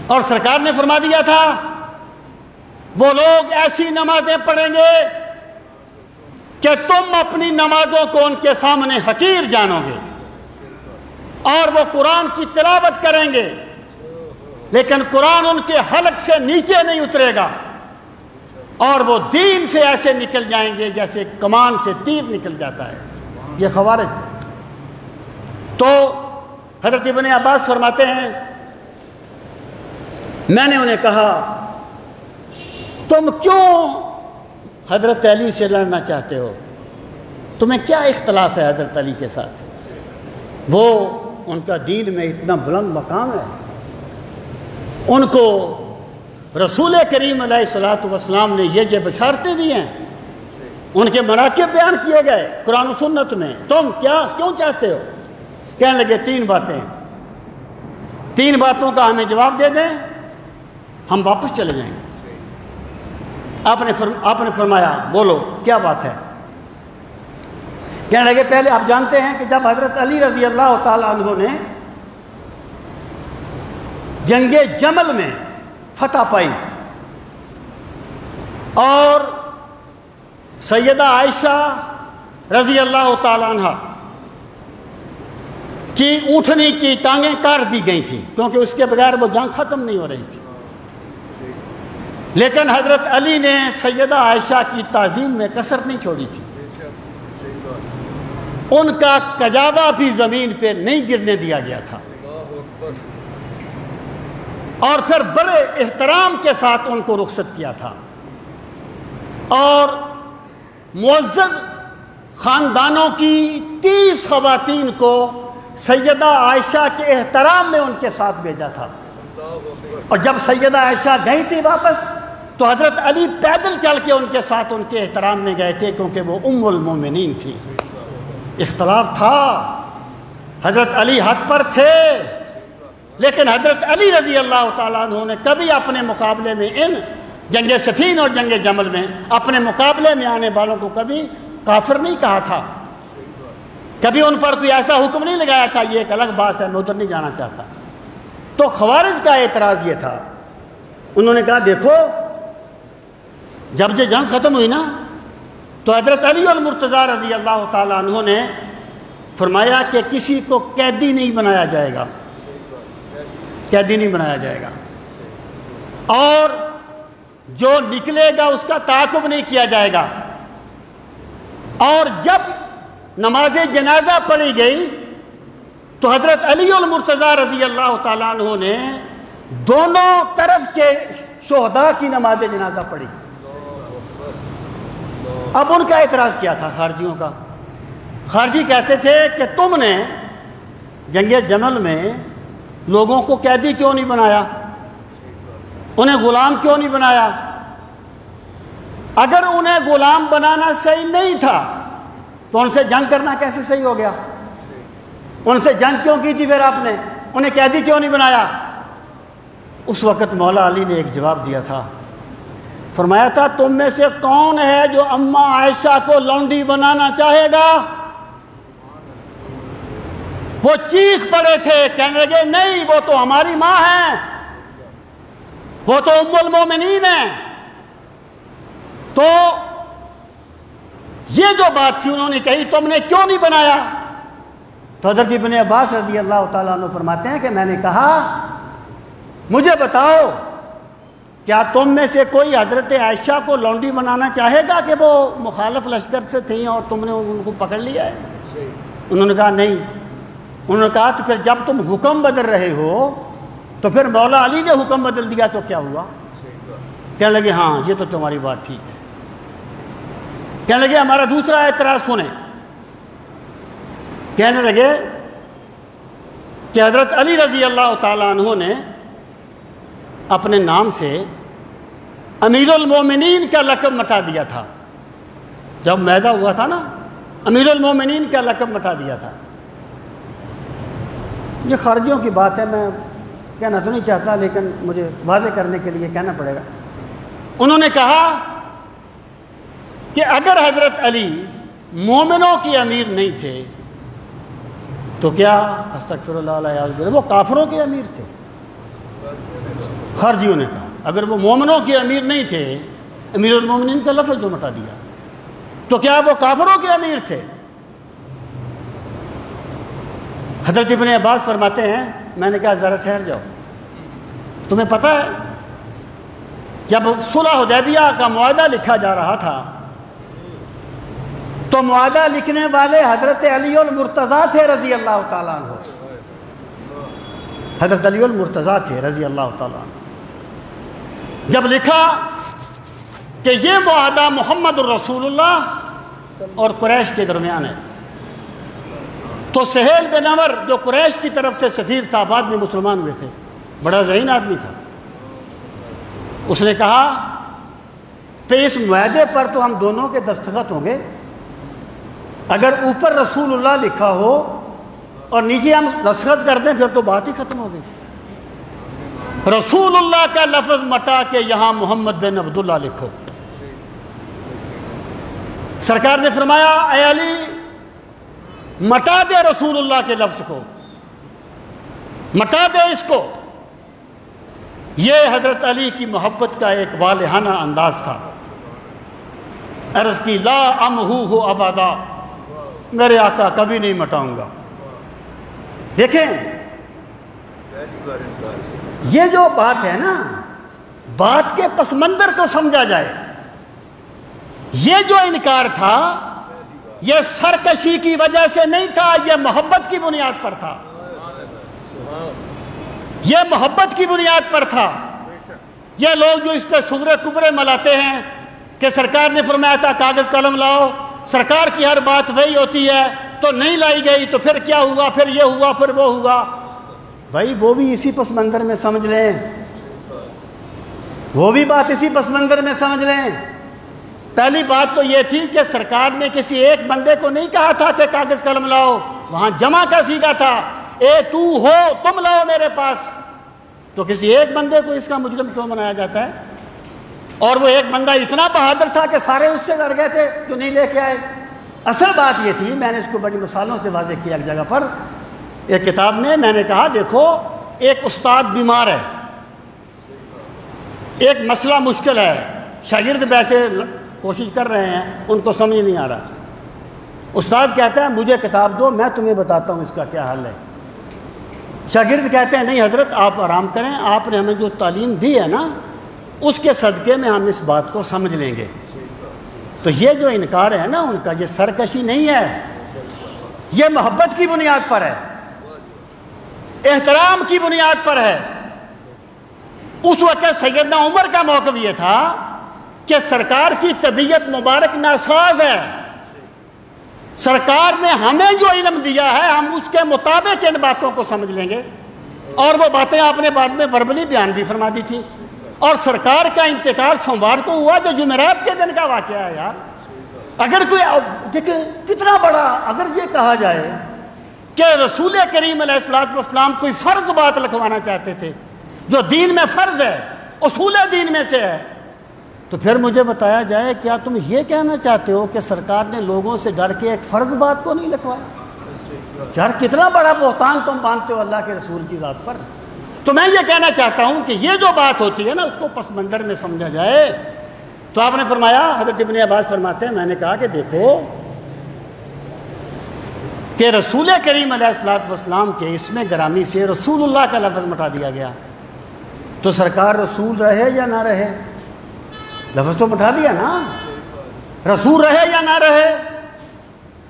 اور سرکار نے فرما دیا تھا وہ لوگ ایسی نمازیں پڑھیں گے کہ تم اپنی نمازوں کو ان کے سامنے حقیر جانو گے، اور وہ قرآن کی تلاوت کریں گے لیکن قرآن ان کے حلق سے نیچے نہیں اترے گا، اور وہ دین سے ایسے نکل جائیں گے جیسے کمان سے تیر نکل جاتا ہے۔ یہ خوارج تھے۔ تو حضرت ابن عباس فرماتے ہیں میں نے انہیں کہا تم کیوں حضرت علی سے لڑنا چاہتے ہو، تمہیں کیا اختلاف ہے حضرت علی کے ساتھ؟ وہ ان کا دین میں اتنا بلند مقام ہے، ان کو رسول کریم علیہ الصلوۃ والسلام نے یہ بشارتیں دی ہیں، ان کے مناقب بیان کیے گئے قرآن و سنت میں، تم کیوں چاہتے ہو؟ کہنے لگے 3 باتیں، 3 باتوں کا ہمیں جواب دے دیں ہم واپس چلے جائیں گے۔ آپ نے فرمایا بولو کیا بات ہے؟ کہنے لگے پہلے آپ جانتے ہیں کہ جب حضرت علی رضی اللہ تعالیٰ عنہ نے جنگ جمل میں فتح پائی اور سیدہ عائشہ رضی اللہ تعالیٰ عنہ کی اونٹنی کی ٹانگیں کاٹ دی گئی تھیں، کیونکہ اس کے بغیر وہ جنگ ختم نہیں ہو رہی تھی۔ لیکن حضرت علی نے سیدہ عائشہ کی تعظیم میں کسر نہیں چھوڑی تھی، ان کا کجاوہ بھی زمین پہ نہیں گرنے دیا گیا تھا، اور پھر بڑے احترام کے ساتھ ان کو رخصت کیا تھا۔ اور معزز خاندانوں کی 30 خواتین کو سیدہ عائشہ کے احترام میں ان کے ساتھ بھیجا تھا، اور جب سیدہ عائشہ گئی تھی واپس تو حضرت علی پیدل چل کے ان کے ساتھ ان کے احترام میں گئے تھے، کیونکہ وہ ام المومنین تھی۔ اختلاف تھا، حضرت علی حق پر تھے، لیکن حضرت علی رضی اللہ تعالیٰ عنہ نے کبھی اپنے مقابلے میں ان جنگ صفین اور جنگ جمل میں اپنے مقابلے میں آنے والوں کو کبھی کافر نہیں کہا تھا، کبھی ان پر کوئی ایسا حکم نہیں لگایا تھا۔ یہ ایک الگ بات ہے، میں ادھر نہیں جانا چاہتا۔ تو خوارج کا اعتراض یہ تھا، انہوں نے کہا دیکھو جب یہ جنگ ختم ہوئی نا تو حضرت علی المرتضیٰ رضی اللہ تعالیٰ عنہ نے فرمایا کہ کسی کو قیدی نہیں بنایا جائے گا، قیدی نہیں بنایا جائے گا، اور جو نکلے گا اس کا تعاقب نہیں کیا جائے گا۔ اور جب نماز جنازہ پڑھی گئی تو حضرت علی المرتضیٰ رضی اللہ تعالیٰ عنہ نے دونوں طرف کے شہداء کی نماز جنازہ پڑھی۔ اب ان کا اعتراض کیا تھا خارجیوں کا؟ خارجی کہتے تھے کہ تم نے جنگ جمل میں لوگوں کو قیدی کیوں نہیں بنایا، انہیں غلام کیوں نہیں بنایا؟ اگر انہیں غلام بنانا صحیح نہیں تھا تو ان سے جنگ کرنا کیسے صحیح ہو گیا؟ ان سے جنگ کیوں کی تھی پھر آپ نے؟ انہیں قیدی کیوں نہیں بنایا؟ اس وقت مولا علی نے ایک جواب دیا تھا، فرمایا تھا تم میں سے کون ہے جو اماں عائشہ کو لونڈی بنانا چاہے گا؟ وہ چیخ پڑے تھے، کہنے لگے نہیں، وہ تو ہماری ماں ہے، وہ تو ام المومنین ہے۔ تو یہ جو بات تھی انہوں نے کہی تم نے کیوں نہیں بنایا؟ تو حضرت ابن عباس رضی اللہ تعالیٰ عنہ فرماتے ہیں کہ میں نے کہا مجھے بتاؤ کیا تم میں سے کوئی حضرت عائشہ کو لونڈی بنانا چاہے گا کہ وہ مخالف لشکر سے تھیں اور تم نے ان کو پکڑ لیا ہے؟ انہوں نے کہا نہیں۔ انہوں نے کہا تو پھر جب تم حکم بدل رہے ہو تو پھر مولا علی نے حکم بدل دیا تو کیا ہوا؟ کہنے لگے ہاں یہ تو تمہاری بات ٹھیک ہے۔ کہنے لگے ہمارا دوسرا اعتراض سنیں۔ کہنے لگے کہ حضرت علی رضی اللہ تعالیٰ عنہ نے اپنے نام سے امیر المومنین کا لقب مٹا دیا تھا، جب معاہدہ ہوا تھا نا امیر المومنین کا لقب مٹا دیا تھا۔ یہ خارجیوں کی بات ہے، میں کہنا تو نہیں چاہتا لیکن مجھے واضح کرنے کے لیے کہنا پڑے گا۔ انہوں نے کہا کہ اگر حضرت علی مومنوں کی امیر نہیں تھے تو کیا استغفر اللہ علیہ وہ کافروں کے امیر تھے؟ خارجیوں نے کہا اگر وہ مومنوں کے امیر نہیں تھے، امیر المومنین کا لفظ جو مٹا دیا، تو کیا وہ کافروں کے امیر تھے؟ حضرت ابن عباس فرماتے ہیں میں نے کہا ذرا ٹھہر جاؤ، تمہیں پتہ ہے جب صلح حدیبیہ کا معاہدہ لکھا جا رہا تھا تو معاہدہ لکھنے والے حضرت علی المرتضیٰ تھے رضی اللہ تعالیٰ عنہ، حضرت علی المرتضیٰ تھے رضی اللہ تعالیٰ عنہ۔ جب لکھا کہ یہ معاہدہ محمد الرسول اللہ اور قریش کے درمیان ہے تو سہیل بن عمر جو قریش کی طرف سے سفیر تھا، بعد میں مسلمان ہوئے تھے، بڑا ذہین آدمی تھا، اس نے کہا کہ اس معاہدے پر تو ہم دونوں کے دستخط ہوں گے، اگر اوپر رسول اللہ لکھا ہو اور نیچے ہم دستخط کر دیں پھر تو بات ہی ختم ہو گئی۔ رسول اللہ کا لفظ مٹا کے یہاں محمد بن عبداللہ لکھو۔ سرکار نے فرمایا اے علی مٹا دے رسول اللہ کے لفظ کو، مٹا دے اس کو۔ یہ حضرت علی کی محبت کا ایک والہانہ انداز تھا۔ عرض کی لا امحوہ ابدا، میرے آقا کبھی نہیں مٹاؤں گا۔ دیکھیں یہ جو بات ہے نا، بات کے پس منظر کو سمجھا جائے۔ یہ جو انکار تھا یہ سرکشی کی وجہ سے نہیں تھا، یہ محبت کی بنیاد پر تھا، یہ محبت کی بنیاد پر تھا۔ یہ لوگ جو اس پہ سغرے کبرے ملاتے ہیں کہ سرکار نے فرمایا تھا کاغذ قلم لاؤ، سرکار کی ہر بات وہی ہوتی ہے تو نہیں لائی گئی تو پھر کیا ہوا، پھر یہ ہوا، پھر وہ ہوا، بھائی وہ بھی اسی پس منظر میں سمجھ لیں، وہ بھی بات اسی پس منظر میں سمجھ لیں۔ پہلی بات تو یہ تھی کہ سرکار نے کسی ایک بندے کو نہیں کہا تھا کہ کاغذ قلم لاؤ، وہاں جمع کا سیکھا تھا، اے تو ہو تم لاؤ میرے پاس۔ تو کسی ایک بندے کو اس کا مجرم کیوں بنایا جاتا ہے؟ اور وہ ایک بندہ اتنا بہادر تھا کہ سارے اس سے ڈر گئے تھے جو نہیں لے کے آئے۔ اصل بات یہ تھی، میں نے اس کو بڑی مثالوں سے واضح کیا ایک جگہ پر، ایک کتاب میں نے کہا دیکھو ایک استاد بیمار ہے، ایک مسئلہ مشکل ہے، شاگرد بیٹھے کوشش کر رہے ہیں، ان کو سمجھ نہیں آ رہا، استاد کہتا ہے مجھے کتاب دو میں تمہیں بتاتا ہوں اس کا کیا حل ہے۔ شاگرد کہتے ہیں نہیں حضرت آپ آرام کریں، آپ نے ہمیں جو تعلیم دی ہے نا اس کے صدقے میں ہم اس بات کو سمجھ لیں گے۔ تو یہ جو انکار ہے نا ان کا، یہ سرکشی نہیں ہے، یہ محبت کی بنیاد پر ہے، احترام کی بنیاد پر ہے۔ اس وقت سیدنا عمر کا موقف یہ تھا کہ سرکار کی طبیعت مبارک ناساز ہے، سرکار نے ہمیں جو علم دیا ہے ہم اس کے مطابق ان باتوں کو سمجھ لیں گے۔ اور وہ باتیں آپ نے بعد میں وربلی بیان بھی فرما دی تھی۔ اور سرکار کا انتقال سوموار کو ہوا جو جمعرات کے دن کا واقعہ ہے یار۔ اگر کوئی دیکھیں کتنا بڑا، اگر یہ کہا جائے کہ رسول کریم علیہ السلام کوئی فرض بات لکھوانا چاہتے تھے جو دین میں فرض ہے، اصول دین میں سے ہے، تو پھر مجھے بتایا جائے کیا تم یہ کہنا چاہتے ہو کہ سرکار نے لوگوں سے ڈر کے ایک فرض بات کو نہیں لکھوایا؟ یار کتنا بڑا بہتان تم باندھتے ہو اللہ کے رسول کی ذات پر۔ تو میں یہ کہنا چاہتا ہوں کہ یہ جو بات ہوتی ہے نا اس کو پس منظر میں سمجھا جائے۔ تو آپ نے فرمایا، حضرت ابن عباس فرماتے ہیں میں نے کہا کہ دیکھو کہ رسول کریم علیہ السلام کے اس میں گرامی سے رسول اللہ کا لفظ مٹا دیا گیا، تو سرکار رسول رہے یا نہ رہے؟ لفظ تو مٹا دیا نا، رسول رہے یا نہ رہے؟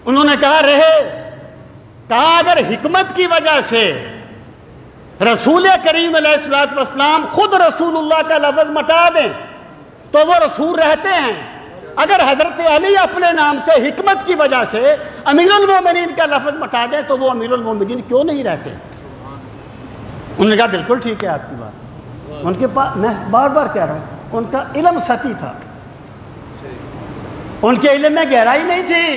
انہوں نے کہا رہے۔ کہا اگر حکمت کی وجہ سے رسول کریم علیہ السلام خود رسول اللہ کا لفظ مٹا دیں تو وہ رسول رہتے ہیں، اگر حضرت علی اپنے نام سے حکمت کی وجہ سے امیر المومنین کا لفظ مٹا دیں تو وہ امیر المومنین کیوں نہیں رہتے؟ انہوں نے کہا بالکل ٹھیک ہے آپ کی بات۔ ان کے پاس، میں بار بار کہہ رہا ہوں، ان کا علم سطحی تھا، ان کے علم میں گہرائی نہیں تھی،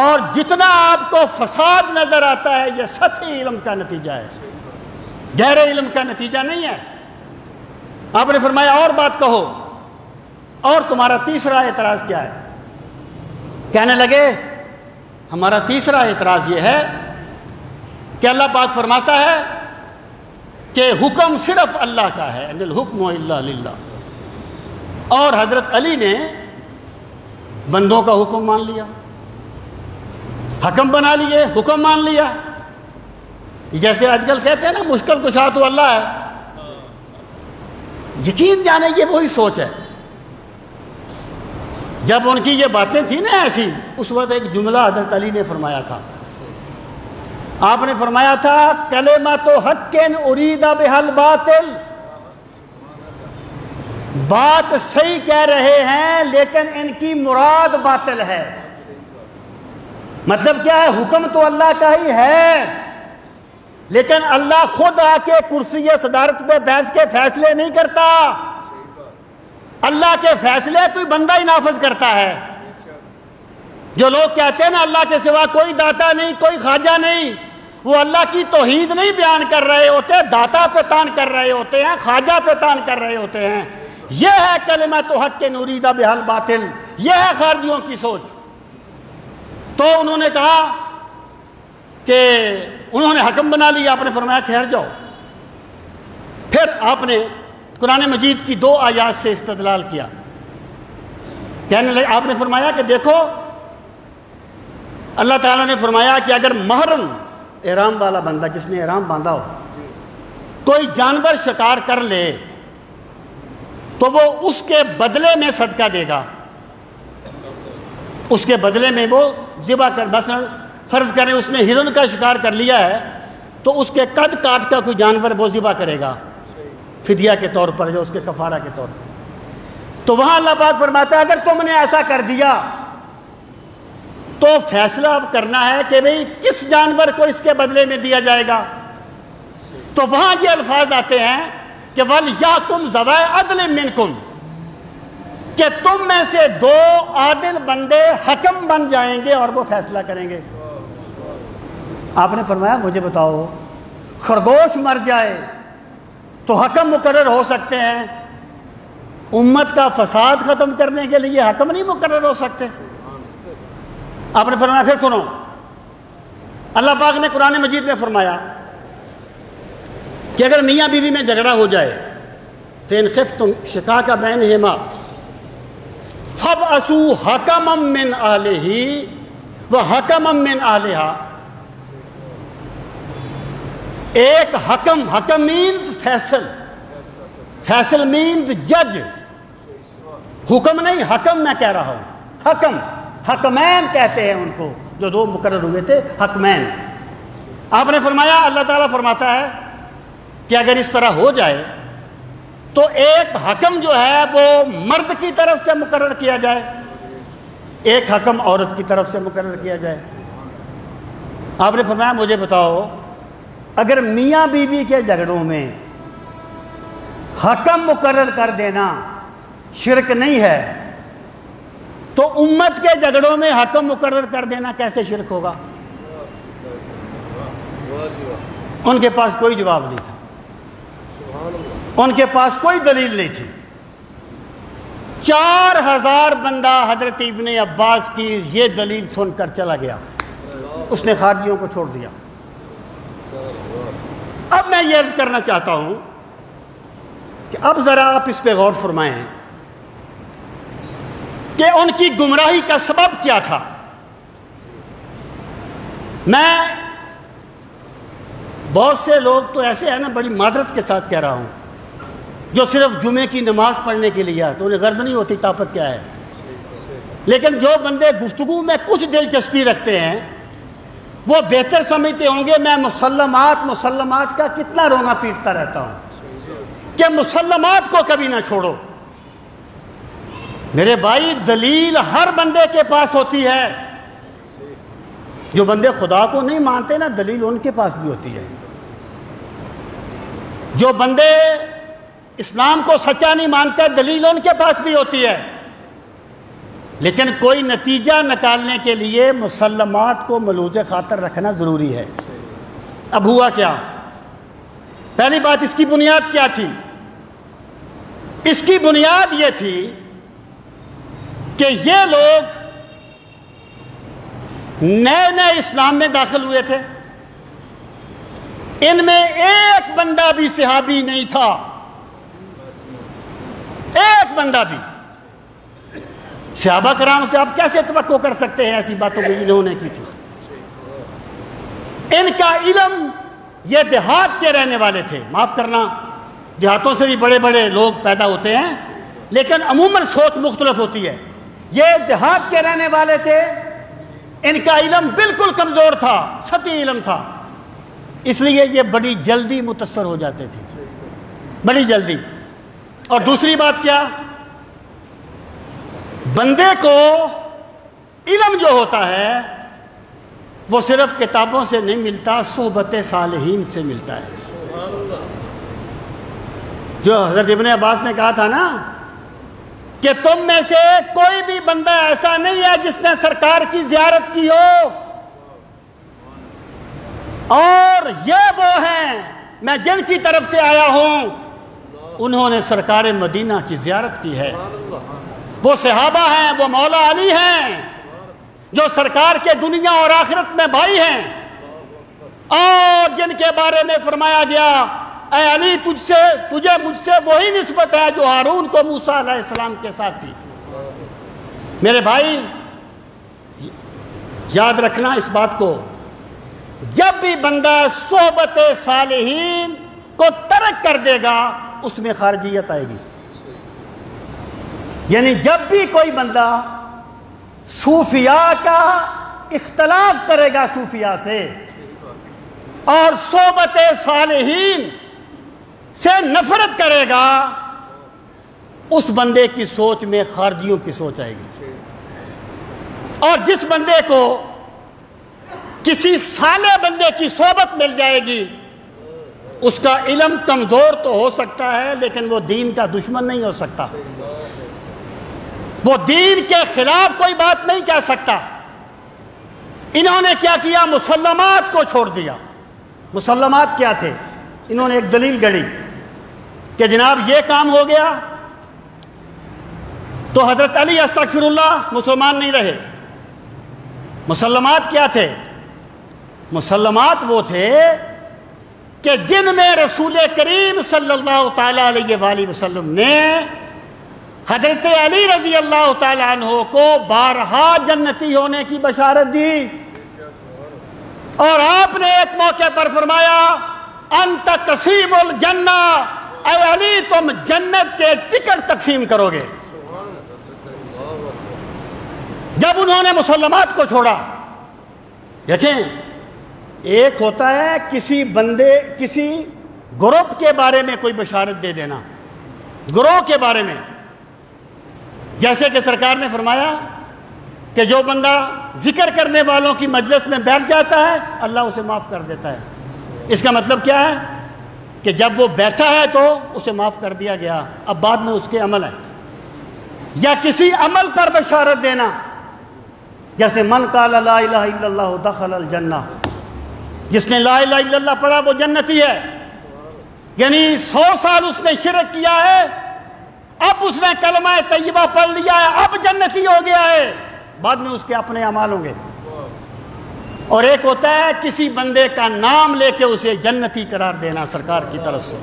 اور جتنا آپ کو فساد نظر آتا ہے یہ سطحی علم کا نتیجہ ہے، گہرے علم کا نتیجہ نہیں ہے۔ آپ نے فرمایا اور بات کہو، اور تمہارا تیسرا اعتراض کیا ہے؟ کہنے لگے ہمارا تیسرا اعتراض یہ ہے کہ اللہ پاک فرماتا ہے کہ حکم صرف اللہ کا ہے، ان الحکم الا للہ، اور حضرت علی نے بندوں کا حکم مان لیا، حکم بنا لیے، حکم مان لیا۔ جیسے آج کل کہتے ہیں نا مشکل کشا تو اللہ ہے، یقین جانے یہ وہی سوچ ہے۔ جب ان کی یہ باتیں تھیں نا ایسی، اس وقت ایک جملہ حضرت علی نے فرمایا تھا، آپ نے فرمایا تھا کلمۃ حق ارید بہا الباطل، بات صحیح کہہ رہے ہیں لیکن ان کی مراد باطل ہے۔ مطلب کیا ہے؟ حکم تو اللہ کا ہی ہے، لیکن اللہ خود آ کے کرسی صدارت پہ بیٹھ کے فیصلے نہیں کرتا، اللہ کے فیصلے کوئی بندہ ہی نافذ کرتا ہے۔ جو لوگ کہتے ہیں نا اللہ کے سوا کوئی داتا نہیں، کوئی خواجہ نہیں، وہ اللہ کی توحید نہیں بیان کر رہے ہوتے، داتا پہ تان کر رہے ہوتے ہیں، خواجہ پہ تان کر رہے ہوتے ہیں۔ یہ ہے کلمۃ حق ارید بہا الباطل، یہ ہے خارجیوں کی سوچ۔ تو انہوں نے کہا کہ انہوں نے حکم بنا لیا، آپ نے فرمایا ٹھہر جاؤ۔ پھر آپ نے قرآن مجید کی 2 آیات سے استدلال کیا۔ کہنے لگے، آپ نے فرمایا کہ دیکھو اللہ تعالیٰ نے فرمایا کہ اگر محرم احرام والا بندہ جس نے احرام باندھا ہو کوئی جانور شکار کر لے تو وہ اس کے بدلے میں صدقہ دے گا، اس کے بدلے میں وہ ذبح کر، مثلا فرض کریں اس نے ہرن کا شکار کر لیا ہے تو اس کے قد کاٹ کا کوئی جانور وہ ذبح کرے گا فدیہ کے طور پر یا اس کے کفارہ کے طور پر۔ تو وہاں اللہ پاک فرماتا ہے اگر تم نے ایسا کر دیا تو فیصلہ اب کرنا ہے کہ بھئی کس جانور کو اس کے بدلے میں دیا جائے گا۔ تو وہاں یہ الفاظ آتے ہیں کہ وَلْيَحْكُمْ ذَوَوْا عَدْلٍ مِّنْكُمْ، کہ تم میں سے دو عادل بندے حکم بن جائیں گے اور وہ فیصلہ کریں گے۔ آپ نے فرمایا مجھے بتاؤ خرگوش مر جائے تو حکم مقرر ہو سکتے ہیں، امت کا فساد ختم کرنے کے لیے حکم نہیں مقرر ہو سکتے؟ آپ نے فرمایا پھر سنو، اللہ پاک نے قرآن مجید میں فرمایا کہ اگر میاں بیوی میں جھگڑا ہو جائے فَإِنْ خِفْتُمْ شِقَاقَ بَيْنِهِمَا فَابْعَثُوا حَكَمًا مِّنْ أَهْلِهِ وَحَكَمًا مِّنْ أَهْلِهَا۔ ایک حکم مینز فیصل مینز جج، حکم نہیں، حکم میں کہہ رہا ہوں، حکمین کہتے ہیں ان کو جو دو مقرر ہوئے تھے، حکمین۔ آپ نے فرمایا اللہ تعالیٰ فرماتا ہے کہ اگر اس طرح ہو جائے تو ایک حکم جو ہے وہ مرد کی طرف سے مقرر کیا جائے، ایک حکم عورت کی طرف سے مقرر کیا جائے۔ آپ نے فرمایا مجھے بتاؤ اگر میاں بیوی کے جھگڑوں میں حکم مقرر کر دینا شرک نہیں ہے تو امت کے جھگڑوں میں حکم مقرر کر دینا کیسے شرک ہوگا؟ ان کے پاس کوئی جواب نہیں تھا، ان کے پاس کوئی دلیل نہیں تھی۔ 4000 بندہ حضرت ابن عباس کی یہ دلیل سن کر چلا گیا، اس نے خارجیوں کو چھوڑ دیا۔ اب میں یہ عرض کرنا چاہتا ہوں کہ اب ذرا آپ اس پہ غور فرمائیں کہ ان کی گمراہی کا سبب کیا تھا۔ میں بہت سے لوگ تو ایسے ہیں نا، بڑی معذرت کے ساتھ کہہ رہا ہوں، جو صرف جمعے کی نماز پڑھنے کے لیے تو انہیں غرض نہیں ہوتی طاقت کیا ہے، لیکن جو بندے گفتگو میں کچھ دلچسپی رکھتے ہیں وہ بہتر سمجھتے ہوں گے میں مسلمات کا کتنا رونا پیٹتا رہتا ہوں کہ مسلمات کو کبھی نہ چھوڑو۔ میرے بھائی دلیل ہر بندے کے پاس ہوتی ہے، جو بندے خدا کو نہیں مانتے نا دلیل ان کے پاس بھی ہوتی ہے، جو بندے اسلام کو سچا نہیں مانتے دلیل ان کے پاس بھی ہوتی ہے، لیکن کوئی نتیجہ نکالنے کے لیے مسلمات کو ملوز خاطر رکھنا ضروری ہے۔ اب ہوا کیا؟ پہلی بات اس کی بنیاد کیا تھی؟ اس کی بنیاد یہ تھی کہ یہ لوگ نئے اسلام میں داخل ہوئے تھے، ان میں ایک بندہ بھی صحابی نہیں تھا، ایک بندہ بھی۔ صحابہ کرام سے آپ کیسے توقع کر سکتے ہیں ایسی باتوں کو انہوں نے کی تھی؟ ان کا علم، یہ دیہات کے رہنے والے تھے، معاف کرنا دیہاتوں سے بھی بڑے بڑے لوگ پیدا ہوتے ہیں لیکن عموماً سوچ مختلف ہوتی ہے، یہ دیہات کے رہنے والے تھے، ان کا علم بالکل کمزور تھا، سطحی علم تھا، اس لیے یہ بڑی جلدی متاثر ہو جاتے تھے، بڑی جلدی۔ اور دوسری بات کیا؟ بندے کو علم جو ہوتا ہے وہ صرف کتابوں سے نہیں ملتا، صحبت صالحین سے ملتا ہے۔ جو حضرت ابن عباس نے کہا تھا نا کہ تم میں سے کوئی بھی بندہ ایسا نہیں ہے جس نے سرکار کی زیارت کی ہو، اور یہ وہ ہیں میں جن کی طرف سے آیا ہوں انہوں نے سرکار مدینہ کی زیارت کی ہے، وہ صحابہ ہیں، وہ مولا علی ہیں جو سرکار کے دنیا اور آخرت میں بھائی ہیں، اور جن کے بارے میں فرمایا گیا اے علی تجھے مجھ سے وہی نسبت ہے جو ہارون کو موسیٰ علیہ السلام کے ساتھ تھی۔ میرے بھائی یاد رکھنا اس بات کو، جب بھی بندہ صحبت صالحین کو ترک کر دے گا اس میں خارجیت آئے گی. یعنی جب بھی کوئی بندہ صوفیاء کا اختلاف کرے گا صوفیاء سے اور صحبت صالحین سے نفرت کرے گا، اس بندے کی سوچ میں خارجیوں کی سوچ آئے گی. اور جس بندے کو کسی صالح بندے کی صحبت مل جائے گی، اس کا علم کمزور تو ہو سکتا ہے لیکن وہ دین کا دشمن نہیں ہو سکتا، وہ دین کے خلاف کوئی بات نہیں کہہ سکتا. انہوں نے کیا کیا؟ مسلمات کو چھوڑ دیا. مسلمات کیا تھے؟ انہوں نے ایک دلیل گڑھی کہ جناب یہ کام ہو گیا تو حضرت علی استغفر اللہ مسلمان نہیں رہے. مسلمات کیا تھے؟ مسلمات وہ تھے کہ جن میں رسول کریم صلی اللہ تعالیٰ علیہ وآلہ وسلم نے حضرت علی رضی اللہ تعالیٰ عنہ کو بارہا جنتی ہونے کی بشارت دی، اور آپ نے ایک موقع پر فرمایا انت قسیم الجنہ، اے علی تم جنت کے ٹکٹ تقسیم کرو گے. جب انہوں نے مسلمات کو چھوڑا، دیکھیں ایک ہوتا ہے کسی بندے کسی گروپ کے بارے میں کوئی بشارت دے دینا، گروہ کے بارے میں، جیسے کہ سرکار نے فرمایا کہ جو بندہ ذکر کرنے والوں کی مجلس میں بیٹھ جاتا ہے اللہ اسے معاف کر دیتا ہے. اس کا مطلب کیا ہے کہ جب وہ بیٹھا ہے تو اسے معاف کر دیا گیا، اب بعد میں اس کے عمل ہے. یا کسی عمل پر بشارت دینا، جیسے من قال لا الہ الا اللہ دخل الجنہ، جس نے لا الہ الا اللہ پڑھا وہ جنتی ہے. یعنی 100 سال اس نے شرک کیا ہے، اب اس نے کلمہ طیبہ پڑھ لیا ہے، اب جنتی ہو گیا ہے، بعد میں اس کے اپنے اعمال ہوں گے. اور ایک ہوتا ہے کسی بندے کا نام لے کے اسے جنتی قرار دینا سرکار کی طرف سے،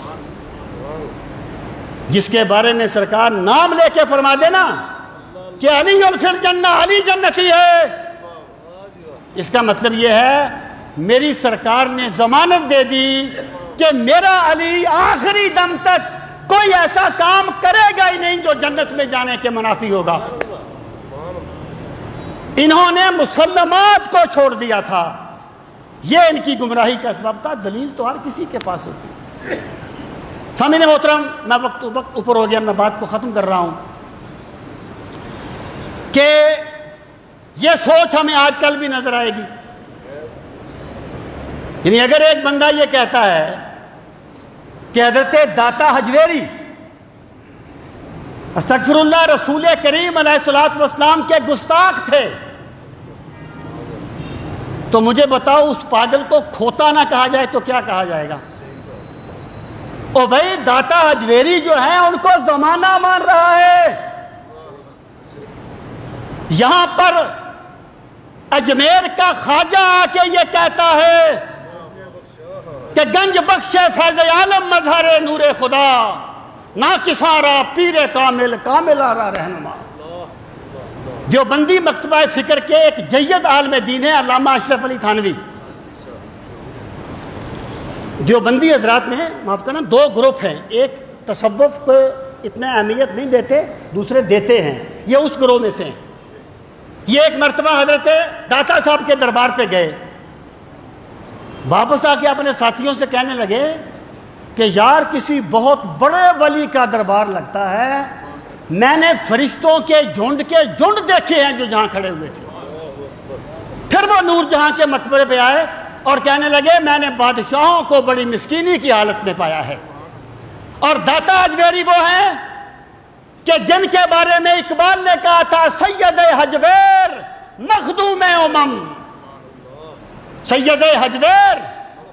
جس کے بارے میں سرکار نام لے کے فرما دینا کہ علی فی الجنہ، علی جنتی ہے. اس کا مطلب یہ ہے میری سرکار نے ضمانت دے دی کہ میرا علی آخری دم تک کوئی ایسا کام کرے گا ہی نہیں جو جنت میں جانے کے منافی ہوگا. انہوں نے مسلمات کو چھوڑ دیا تھا، یہ ان کی گمراہی کا اسباب تھا. دلیل تو ہر کسی کے پاس ہوتی ہے. سامعین محترم، میں وقت اوپر ہو گیا، میں بات کو ختم کر رہا ہوں کہ یہ سوچ ہمیں آج کل بھی نظر آئے گی. یعنی اگر ایک بندہ یہ کہتا ہے کہ حضرت داتا حجویری استغفر اللہ رسول کریم علیہ الصلوۃ والسلام کے گستاخ تھے، تو مجھے بتاؤ اس پاگل کو کھوتا نہ کہا جائے تو کیا کہا جائے گا؟ او بھائی داتا حجویری جو ہیں ان کو زمانہ مان رہا ہے. یہاں پر اجمیر کا خواجہ آ کے یہ کہتا ہے کہ گنج بخش فیض عالم مظہر نور خدا، نا کسارا پیر کامل کامل آرا رہنما. دیوبندی مکتبہ فکر کے ایک جید عالم دین ہے علامہ اشرف علی تھانوی. دیوبندی حضرات میں معاف کرنا 2 گروپ ہیں، ایک تصوف کو اتنا اہمیت نہیں دیتے، دوسرے دیتے ہیں، یہ اس گروہ میں سے ہیں. یہ ایک مرتبہ حضرت داتا صاحب کے دربار پہ گئے، واپس آ کے اپنے ساتھیوں سے کہنے لگے کہ یار کسی بہت بڑے ولی کا دربار لگتا ہے، میں نے فرشتوں کے جھنڈ دیکھے ہیں جو جہاں کھڑے ہوئے تھے. پھر وہ نور جہاں کے مقبرے پہ آئے اور کہنے لگے میں نے بادشاہوں کو بڑی مسکینی کی حالت میں پایا ہے. اور داتا حجویری وہ ہیں کہ جن کے بارے میں اقبال نے کہا تھا سید حجویر مخدوم امم، سید حجویر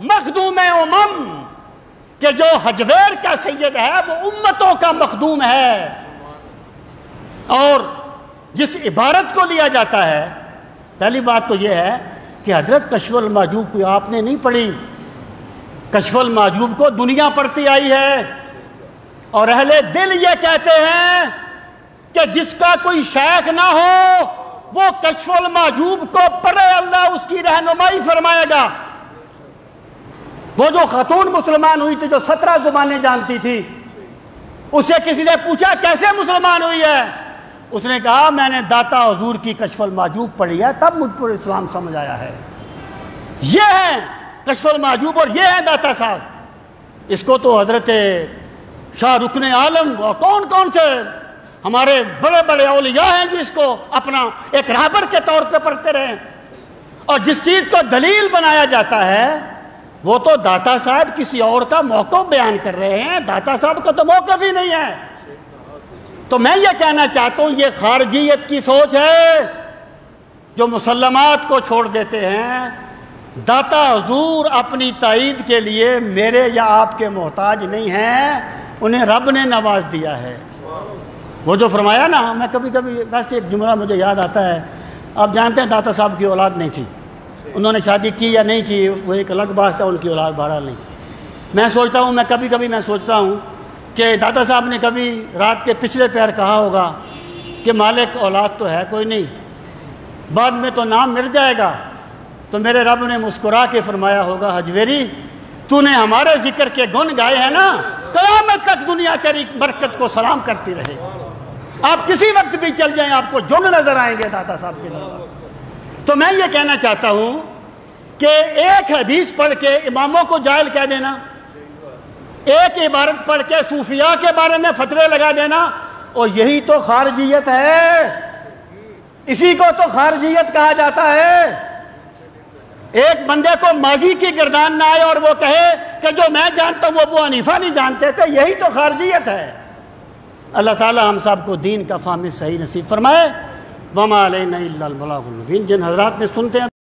مخدوم امم، کہ جو حجویر کا سید ہے وہ امتوں کا مخدوم ہے. اور جس عبارت کو لیا جاتا ہے، پہلی بات تو یہ ہے کہ حضرت کشف المحجوب کو آپ نے نہیں پڑھی، کشف المحجوب کو دنیا پڑھتی آئی ہے. اور اہل دل یہ کہتے ہیں کہ جس کا کوئی شیخ نہ ہو وہ کشف المحجوب کو پڑھے، اللہ اس کی رہنمائی فرمائے گا۔ وہ جو خاتون مسلمان ہوئی تھی جو 17 زبانیں جانتی تھی، اس سے کسی نے پوچھا کیسے مسلمان ہوئی ہے؟ اس نے کہا میں نے داتا حضور کی کشف المحجوب پڑھی ہے، تب مجھ پر اسلام سمجھ آیا ہے۔ یہ ہے کشف المحجوب اور یہ ہے داتا صاحب۔ اس کو تو حضرت شاہ رکن عالم اور کون کون سے ہمارے بڑے بڑے اولیاء ہیں جس کو اپنا ایک رہبر کے طور پہ پڑھتے رہے، اور جس چیز کو دلیل بنایا جاتا ہے وہ تو داتا صاحب کسی اور کا موقف بیان کر رہے ہیں، داتا صاحب کا تو موقف ہی نہیں ہے۔ تو میں یہ کہنا چاہتا ہوں یہ خارجیت کی سوچ ہے جو مسلمات کو چھوڑ دیتے ہیں۔ داتا حضور اپنی تائید کے لیے میرے یا آپ کے محتاج نہیں ہیں، انہیں رب نے نواز دیا ہے۔ وہ جو فرمایا نا، میں کبھی کبھی ویسے ایک جملہ مجھے یاد آتا ہے، آپ جانتے ہیں داتا صاحب کی اولاد نہیں تھی، انہوں نے شادی کی یا نہیں کی وہ ایک الگ بات ہے، ان کی اولاد بہرحال نہیں۔ میں سوچتا ہوں میں سوچتا ہوں کہ داتا صاحب نے کبھی رات کے پچھلے پہر کہا ہوگا کہ مالک اولاد تو ہے کوئی نہیں، بعد میں تو نام مل جائے گا، تو میرے رب نے مسکرا کے فرمایا ہوگا حجویری تو نے ہمارے ذکر کے گن گائے ہیں نا، قیامت تک دنیا تیری برکت کو سلام کرتی رہے۔ آپ کسی وقت بھی چل جائیں آپ کو جن نظر آئیں گے داتا صاحب کے نام۔ تو میں یہ کہنا چاہتا ہوں کہ ایک حدیث پڑھ کے اماموں کو جاہل کہہ دینا، ایک عبارت پڑھ کے صوفیاء کے بارے میں فتوے لگا دینا، اور یہی تو خارجیت ہے، اسی کو تو خارجیت کہا جاتا ہے۔ ایک بندے کو ماضی کی گردان نہ آئے اور وہ کہے کہ جو میں جانتا ہوں وہ ابو حنیفہ نہیں جانتے تھے، یہی تو خارجیت ہے۔ اللہ تعالی ہم سب کو دین کا فہم صحیح نصیب فرمائے۔ وما علینا الا البلاغ المبین۔ جن حضرات نے سنتے ہیں